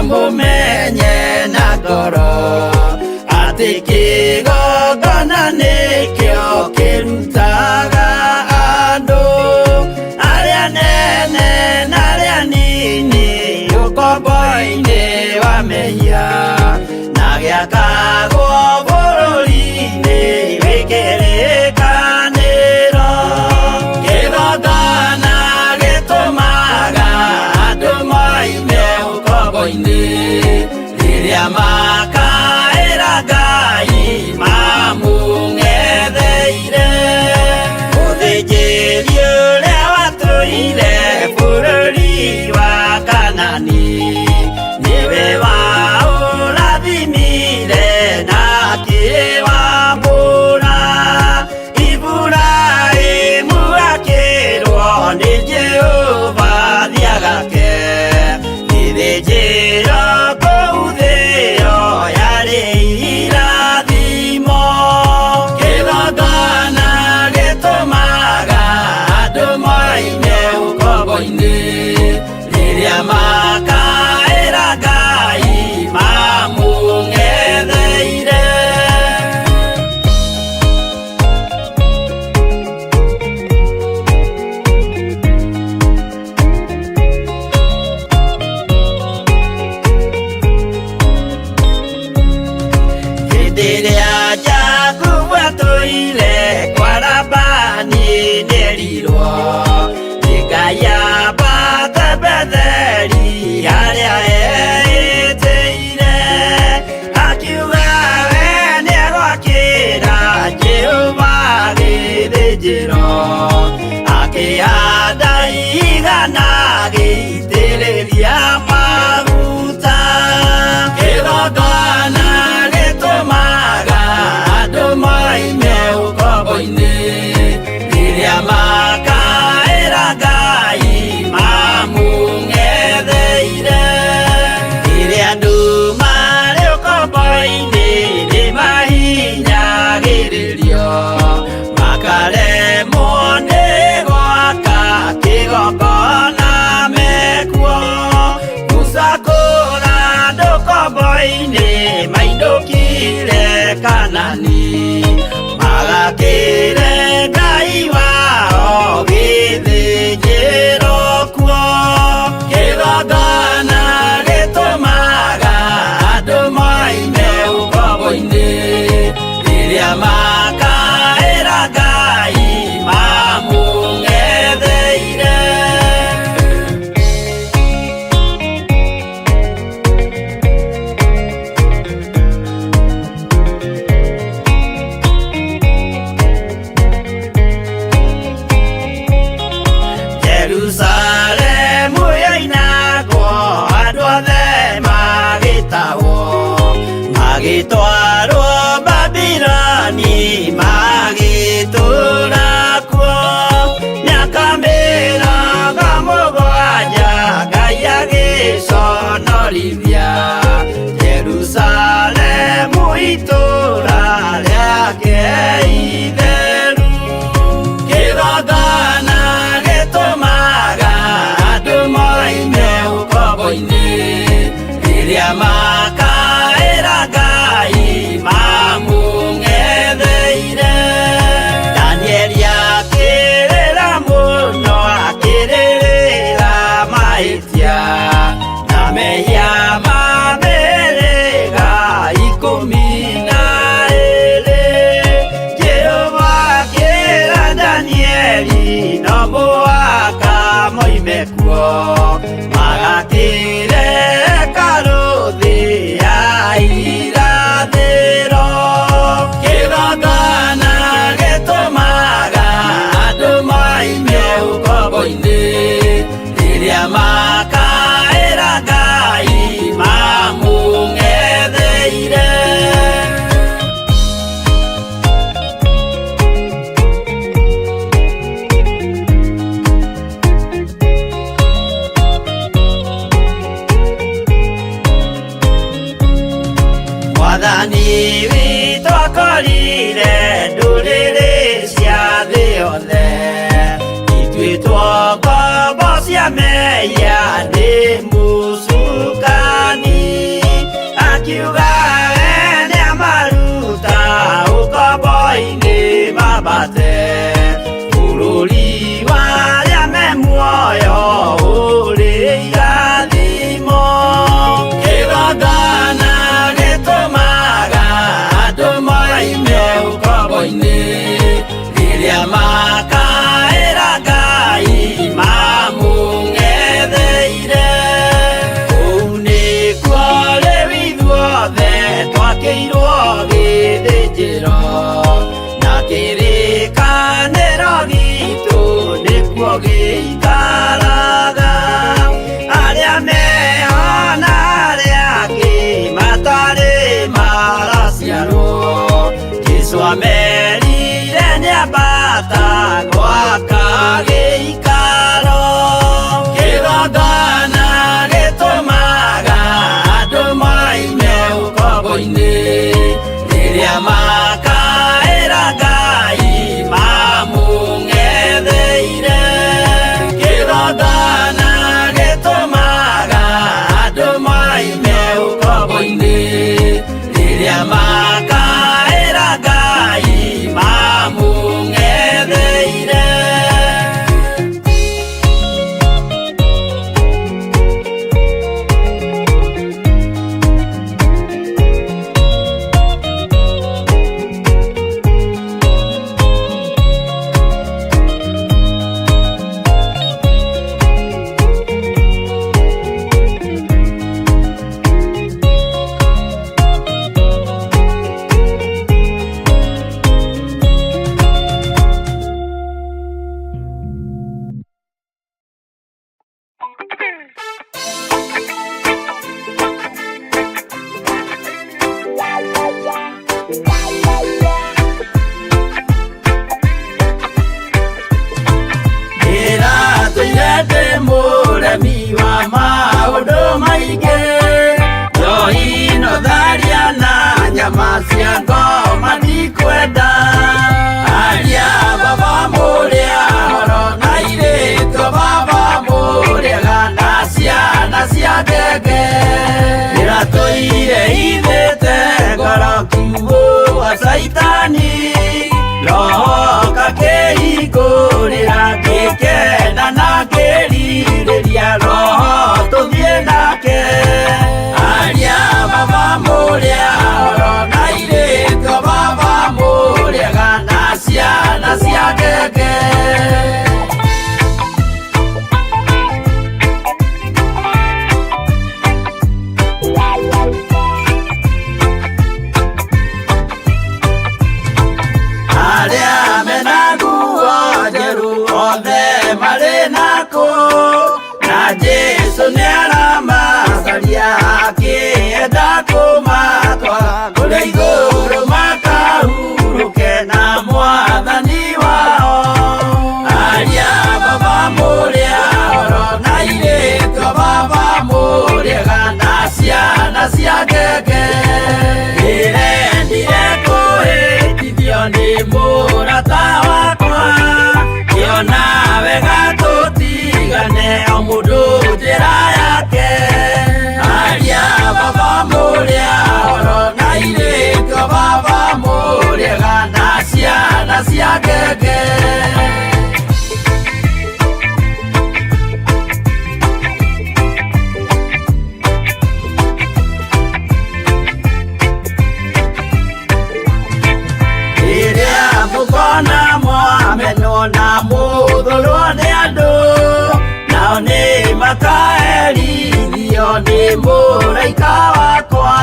mũmenye na ngoro atĩ kĩgongona nĩkĩo kĩrutaga andũ arĩa nene na arĩa nini ũkombo-inĩ wa mehia na gĩakagwo bũrũri-inĩ wĩkĩrĩkanĩro kĩgongona gĩtũmaga andũ moime ũkombo-inĩ rĩrĩa makaĩra Ngai mamũng'etheire mũthĩnjĩri ũrĩa watũire bũrũri wa Kanani nĩwe waũrathimire na akĩwambũra Iburahĩmu akĩrwo nĩ Jehova thiagake ithĩnjĩro kũu thĩ ĩyo yarĩ irathimo kĩgongona gĩtũmaga andũ moime ũkombo-inĩ rĩrĩa makaĩra Ngai mamũng'etheire rĩrĩa Jakubu atũire kwa Labani nĩerirwo nĩ Ngai ambate Betheli harĩa etĩire akiuga we nĩegwakĩra Jehova gĩthĩnjĩro akĩhanda igana gĩitĩrĩria maguta kĩgongona gĩtũmaga andũ moime ũkombo-inĩ rĩrĩa makaĩra Ngai mamũng'etheire rĩrĩa andũ marĩ ũkombo-inĩ nĩmahinyagĩrĩrio makaremwo nĩ gwaka kĩgongona mekuo mekuo magakire karuthi ya irathiro kigongona gitumaga andu maime ukombo-ini riria makaira Ngai mamung'etheire. Mwathani witũ akorire ndũrĩrĩ cia thĩ yothe ituĩtwo ngombo cia mehia nĩ mũcukani akiuga ene amaruta ũkombo-inĩ mambate bũrũri warĩa me muoyo ũrĩ irathimo kĩgongona gĩtũmaga andũ maime ũkombo-inĩ rĩrĩa makaĩra Ngai mamũng'etheire. Kũu nĩkuo rĩu ithuothe twakĩirwo gĩthĩnjĩro na kĩrĩkanĩro gitũ nĩkuo gĩikaraga. Arĩa meho na arĩa angĩ matarĩ maraciarwo Jesũ amerire nĩambata gwaka gĩikaro kĩgongona gĩtũmaga andũ maime ũkombo-inĩ rĩrĩa makaĩra Ngai mamũng'etheire. Kĩgongona gĩtũmaga andũ maime ũkombo-inĩ rĩrĩa makaĩra Ngai mamũng'etheire. Mũremi wa maũndũ maingĩ njohino tharia na nyama cia ngoma ndikwenda aria baba mũrĩa horo na irĩtwo baba mũrĩega na ciana cia ngenge ĩratũire ithĩte ngoro kiugo wa Saitani roho kakĩhingũrĩra ngĩkena na ngĩrirĩria roho tũthiĩ nake aria baba mũrĩa horo na irĩtwo baba mũrĩega na ciana cia ngenge. Arĩa mena nguo njerũ othe marĩ nako na Jesũ nĩaramacaria akĩenda kũmatwara kũrĩa igũrũ makahurũke na Mwathani wao. Aria baba mũrĩa horo na irĩtwo baba mũrĩega na ciana cia ngenge ndĩrendire kũhĩtithio nĩ mũrata wakwa kĩona wega tũtigane o mũndũ njĩra yake. Aria baba mũrĩa horo na irĩtwo baba mũrĩega na ciana cia ngenge. makaerithio nĩ mũraika wakwa.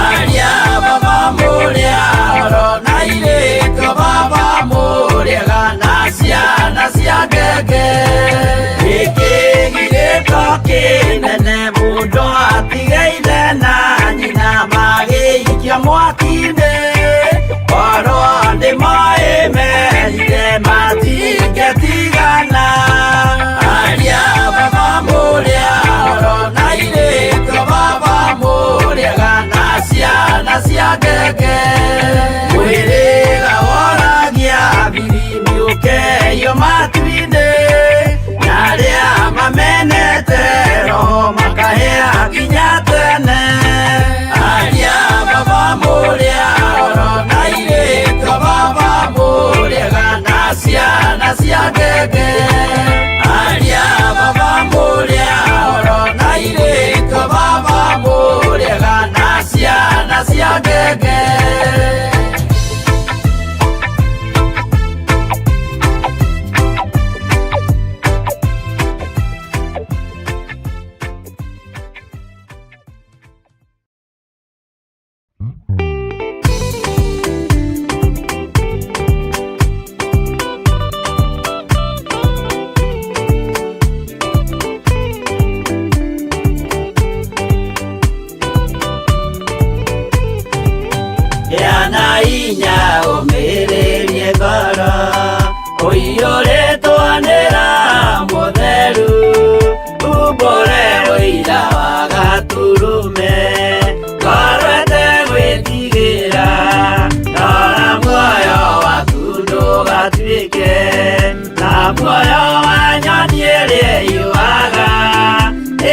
Aria baba mũrĩa oro na irĩko baba mũrĩega na ciana cia ngenge. Gĩkĩ gĩrĩko kĩnene mũndũ atigeire na nyina magĩikia mwaki-inĩ. Oro nĩmoĩmerire matingĩtigana. Aria baba mũrĩa oro na irĩko baba mũrĩega na ciana cia ngenge. Mwĩrĩga woragia birimi ũkeyo matu-inĩ. Na arĩa mamenete roho makahĩa nginya tene. Aria baba mũrĩa oro na irĩko baba mũrĩega na ciana cia ngenge. Aria baba mũrĩa oro na irĩko baba mũrĩega na ciana cia ngenge. Yana inya ũmĩrĩrie ngoro, ũiyũrĩtwo nĩ Roho Mũtheru. Umbũre ũira wa Gatũrũme, ngoro ĩtegwĩtigĩra. Rora muoyo waku ndũgatuĩke na muoyo wa nyoni ĩrĩa yũaga,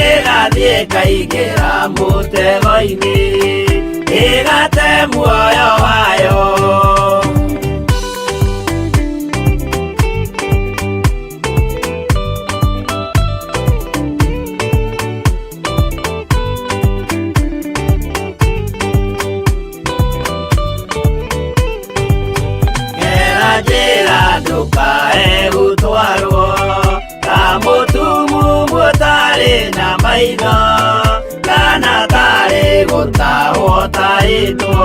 ĩgathiĩ ĩkaingĩra mũtego-inĩ, ĩgate muoyo wayo. Gera njĩra ndũkae gũtwarwo ta mũtumumu ũtarĩ na maitho, kana tarĩ gũtahwo tahĩtwo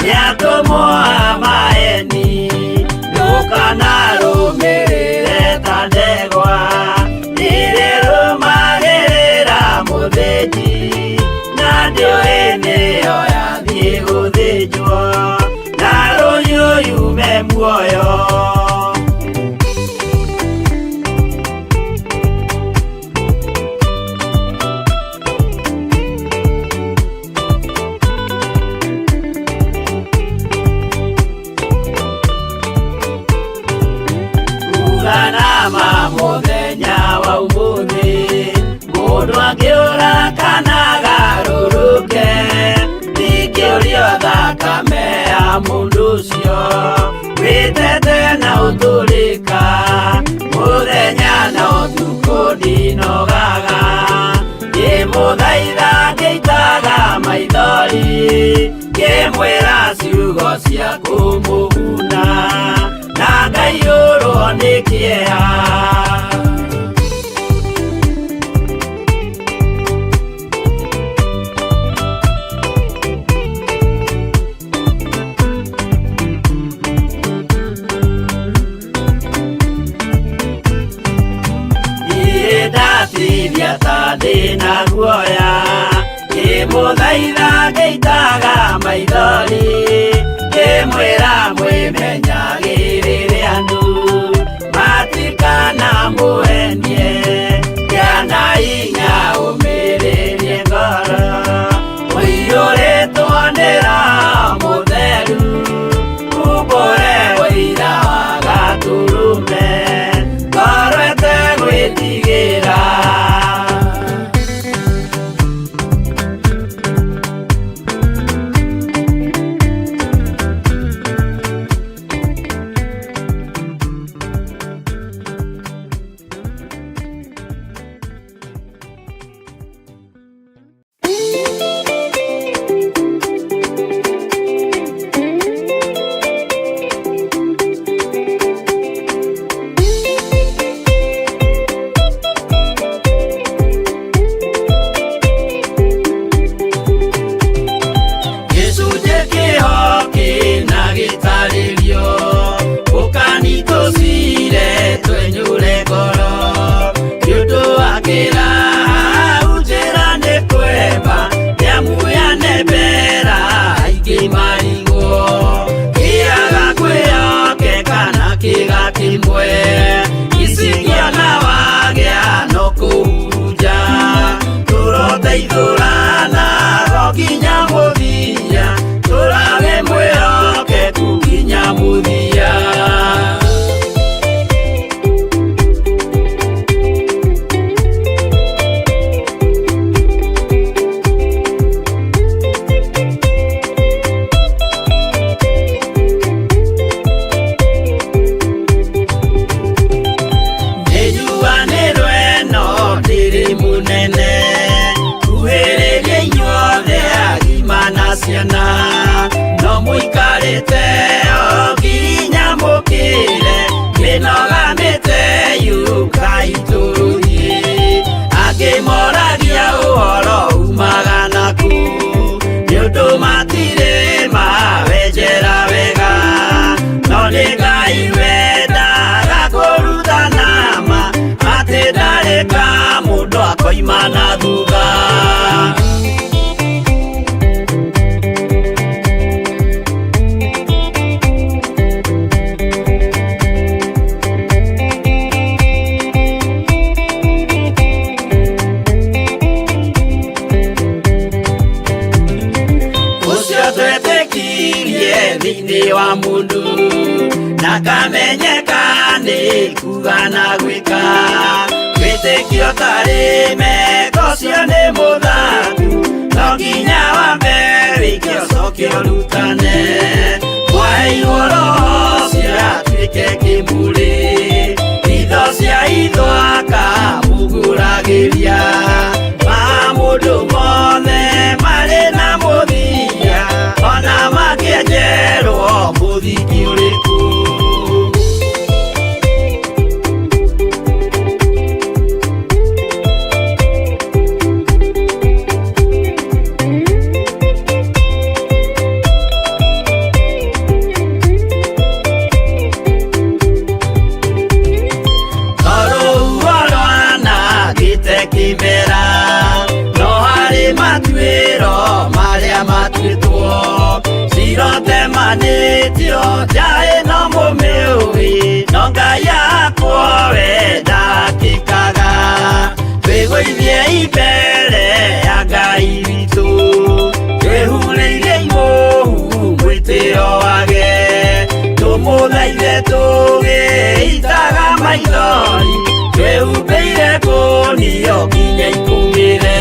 nĩ atũmwo a maeni. Ndũkanarũmĩrĩre ta ndegwa irĩrũmagĩrĩra mũthĩnji, na ndĩũĩ nĩyo yathiĩ gũthĩnjwo na rũhiũ yume muoyo. Uganama mũthenya wa ũmũthĩ, mũndũ angĩũra kana agarũrũke, ndingĩũrio thakame ya mũndũ ũcio. Wĩtete na ũtũrĩka, mũthenya na ũtukũ ndinogaga. Ngĩmũthaitha ngĩitaga maithori, ngĩmwĩra ciugo cia kũmũguna, na ngaiyũrwo nĩ kĩeha. Ndatithia ta ndĩna guoya, ngĩmũthaitha ngĩitaga maithori, ngĩmwĩra mwĩmenyagĩrĩre andũ matikana mũhenie. Gĩana hinya ũmĩrĩrie ngoro, ũiyũrĩtwo nĩ Roho Mũtheru. Umbũre ũira wa Gatũrũme, ngoro ĩtegwĩtigĩra. koima na thutha. Thĩinĩ wa mũndũ na kamenyeka nĩ kuga na gwĩka, wĩtĩkio tarĩ meko cio nĩ mũthaku, no nginya wambe wĩke ũcoke ũrutane, waheirwo roho ciatuĩke kĩmũrĩ, itho cia ithwaka muguragĩria ma mũndũ mothe marĩ na mũthia, ona makĩenjerwo mũthingi ũrĩkũ. Kĩmera no harĩ matuĩro marĩa matuĩtwo, cirotemanĩtio njaĩ no mũmĩũĩ, no Ngai akwo we ndakĩkaga, twĩgũithie imbere ya Ngai witũ, twĩhurĩirie imũhu mwĩtĩo wage, tũmũthaithe tũgĩitaga maithori, twĩhumbĩire ngũnio nginya ikumĩre.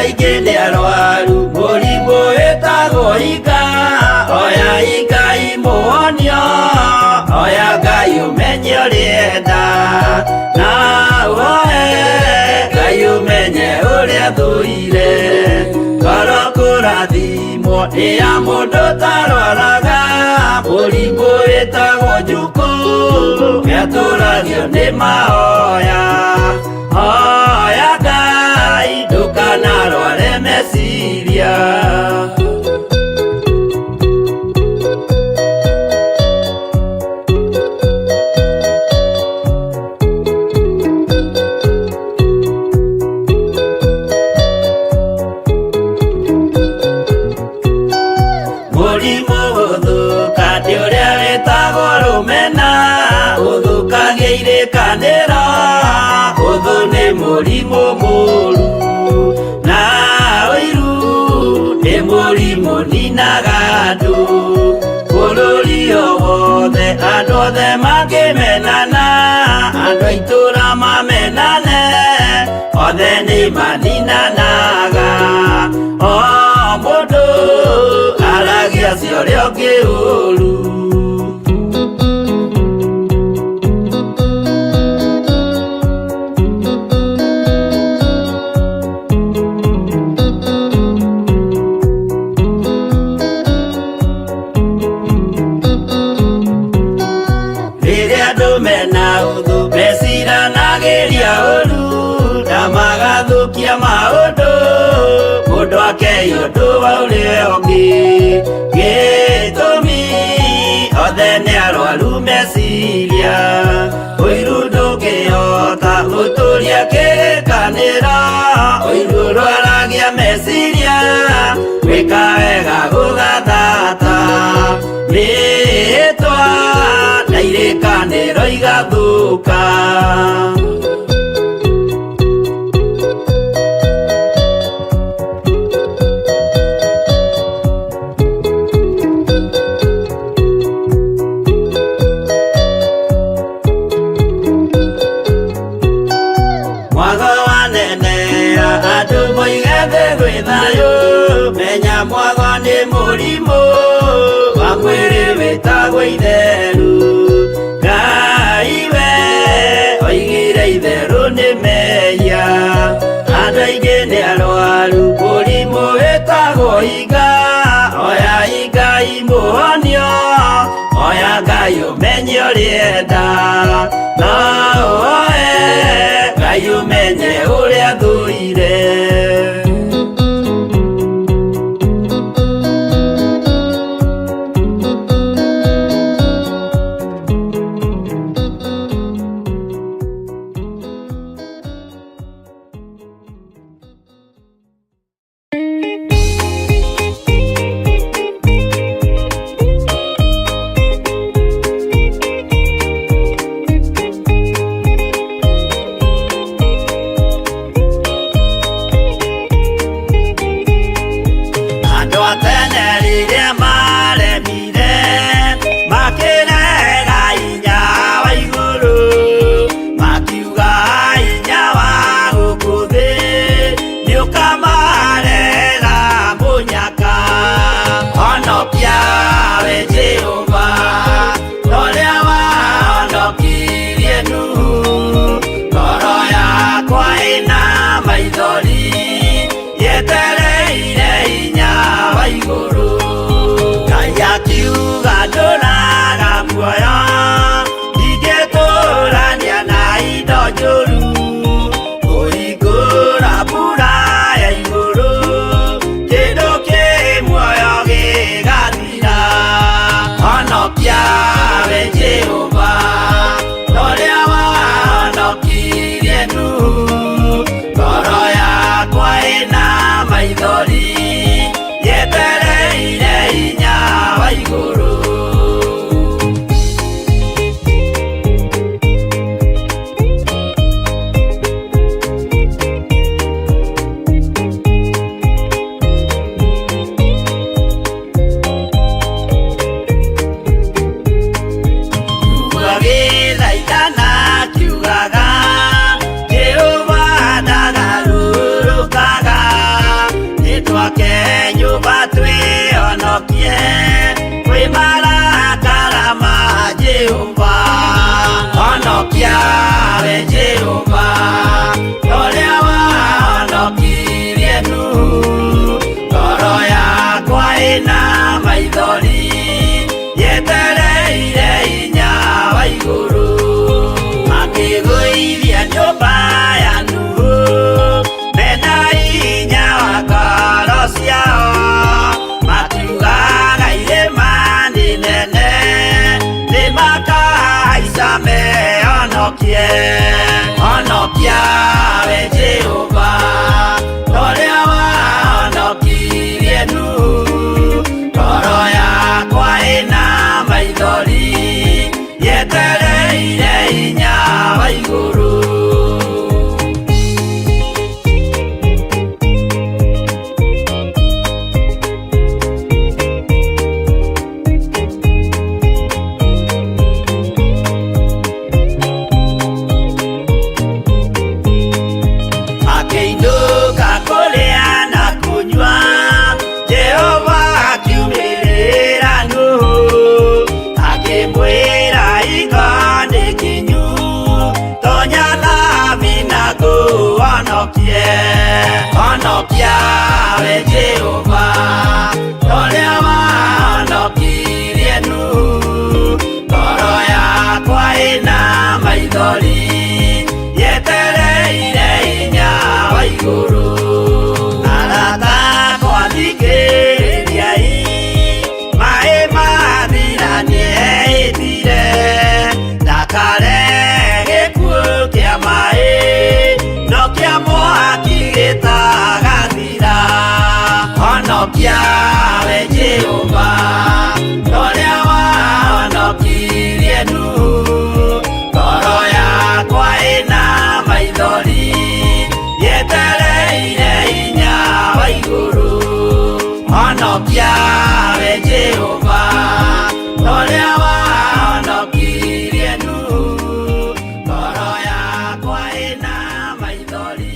Aingĩ nĩ arwaru mũrimũ wĩtagwo ika, oya Ngai mũhonio, oya Ngai ũmenye ũrĩenda, na woe Ngai ũmenye ũrĩa thũire, ngoro kũrathimwo nĩ ya mũndũ tarwaraga, mũrimũ wĩtagwo njukũ, gĩatũragio nĩ mahoya, oya Ngai ndũkanarware meciria. Mũrimũ gũthũka nĩ ũrĩa wĩtagwo rũmena, ũthũkagia irĩkanĩro, ũthũ nĩ mũrimũ mũru, na ũiru nĩ mũrimũ ninaga andũ, bũrũri o wothe andũ othe mangĩmenana, andũ a itũra mamenane, othe nĩ maninanaga, o mũndũ aragia cio ũrĩa ũngĩ ũru. Rĩrĩa andũ mena ũthũ meciranagĩria ũru, na magathũkia maũndũ, mũndũ akei ũndũ wa ũrĩa ũngĩ, gĩtũmi othe nĩ arwaru meciria, ũiru ndũngĩhota gũtũria kĩrĩkanĩro, ũiru ũrwaragia meciria, gwĩka wega gũgatha ngero igathuka. Menya Mwathwa nĩ mũrimũ wa mwĩrĩ wĩtagwo itheru. Ngai we oigire itheru nĩ mehia. Andũ aingĩ nĩ arwaru mũrimũ wĩtagwo inga. Oya Ngai mũhonio, oya Ngai ũmenye ũrĩenda. No oe Ngai ũmenye ũrĩa thũire. honokia we Jehova ũrĩa wahonokirie Nuhu ngoro yakwa ĩna maithori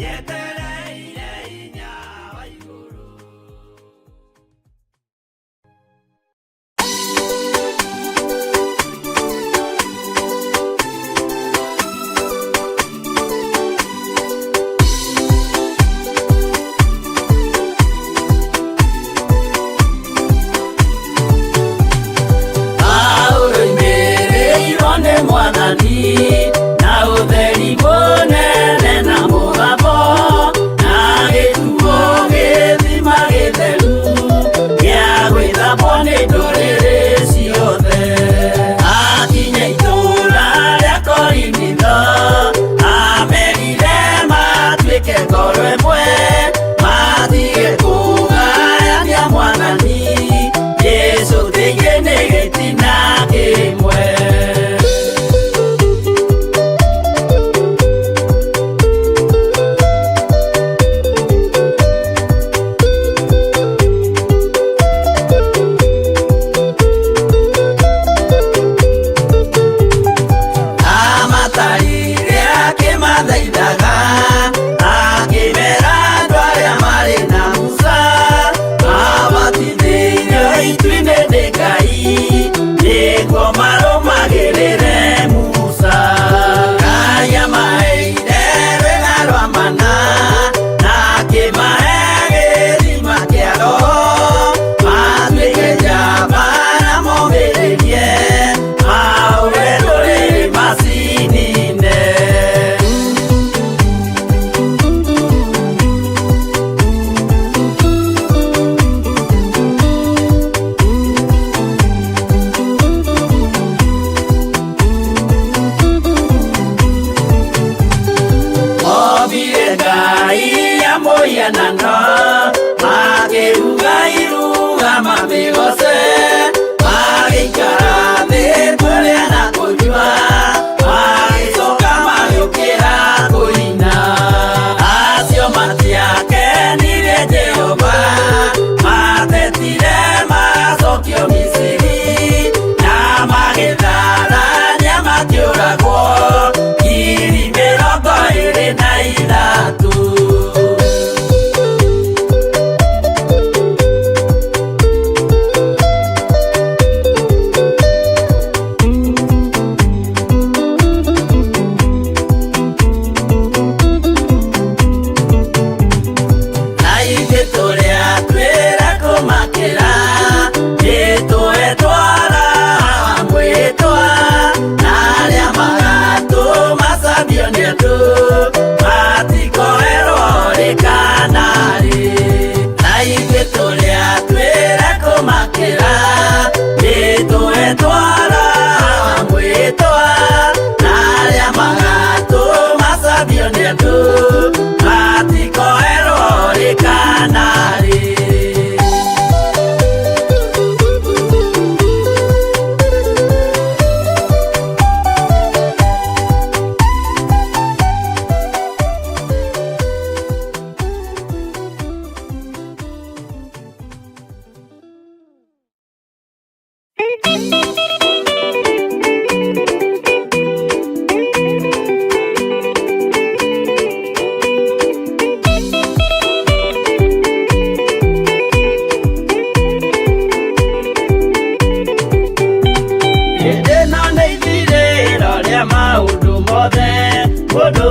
yetereire hinya wa igũrũ. Na ũtheri mũnene na mũgambo na gĩkuũ gĩthima gĩtheru gĩa gwĩthambwo nĩ ndũrĩrĩ ciothe. Akinya itũũra rĩa Korinitho amerire matuĩke ngoro ĩmwe matige kũgayania Mwathani Jesũ thĩinĩ nĩ gĩtina kĩmwe.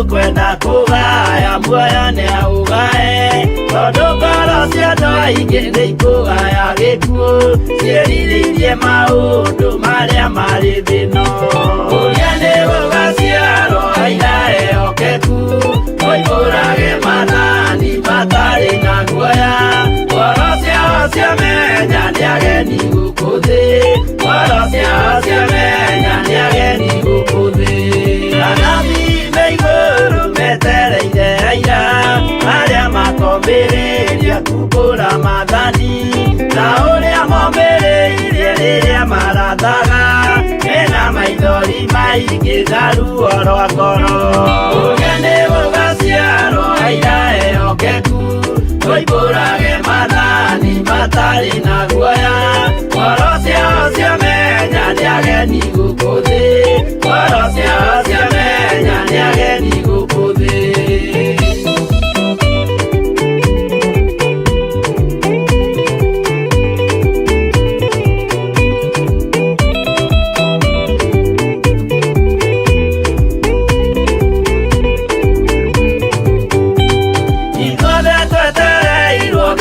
kwenda kugaya muoyo nĩ augae tondũ ngoro cia andũ aingĩ nĩ ikũgaya gĩkuũ ciĩrirĩirie maũndũ marĩa marĩ thĩno ũrĩa nĩ gũgaciarwo aira ehokeku oimbũrage mathani matarĩ na guoya ngoro ciao ciamenya nĩ ageni gũkũ thĩ ngoro ciao ciamenya nĩ ageni gũkũ thĩ anabii me igũrũ metereire aira arĩa makombĩrĩria kumbũra mathani na ũrĩa mombĩrĩirie rĩrĩa marathaga mena maithori maingĩ na ruo rwa ngoro ũrĩa nĩ gũgaciarwo aira ehokeku oimbũrage mathani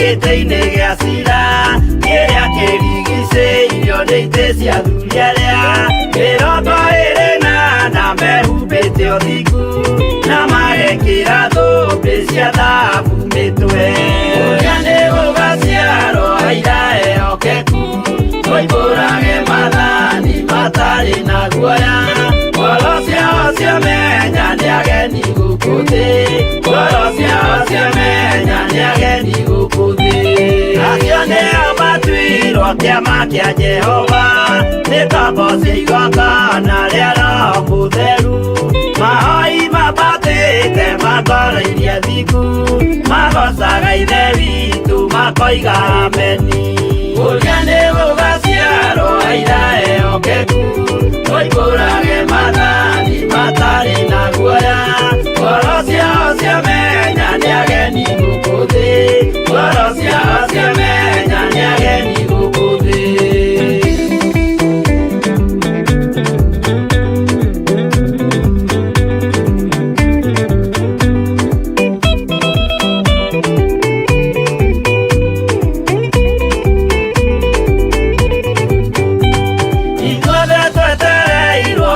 gĩtĩ-inĩ gĩa cira kĩrĩa kĩrigicĩirio nĩ itĩ cia athuri arĩa 24 mehumbĩte ũthingu na magekĩra thũmbĩ cia thahabu mĩtwe. Ũrĩa nĩ gũgaciarwo aira ehokeku oimbũrage mathani matarĩ na guoya. Ngoro ciao ciamenya nĩ ageni gũkũ thĩ, ngoro ciao ciamenya nĩ ageni gũkũ thĩ. Acio nĩo matuirwo kĩama kĩa Jehova nĩ tombo cia igongona rĩa Roho Mũtheru. Mahoi mabatĩte makoreirie thingu magocaga ithe witũ makoiga ameni. Ũrĩa nĩ gũgaciarwo aira ehokeku oimbũrage mathani matarĩ na guoya. Ngoro ciao ciamenya nĩ ageni gũkũ thĩ, ngoro ciao ciamenya nĩ ageni gũkũ thĩ.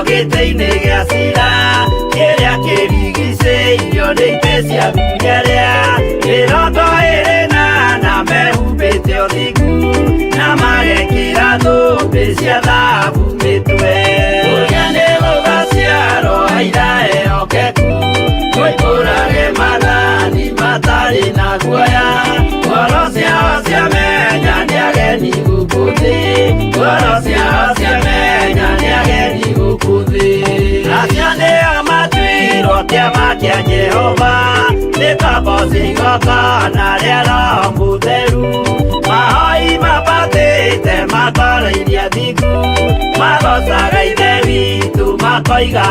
Gĩtĩ-inĩ gĩa cira kĩrĩa kĩrigicĩirio nĩ itĩ cia athuri arĩa 24 mehumbĩte ũthingu na magekĩra thũmbĩ cia thahabu mĩtwe. Ũrĩa nĩ gũgaciarwo aira ehokeku oimbũrage mathani matarĩ na guoya. Ngoro ciao ciamenya nĩ ageni gũkũ thĩ, ngoro ciao ciamenya nĩ ageni gũkũ thĩ. Acio nĩo matuirwo kĩama kĩa Jehova nĩ tombo cia igongona rĩa Roho Mũtheru. Mahoi mabatĩte makoreirie thingu magocaga ithe witũ makoiga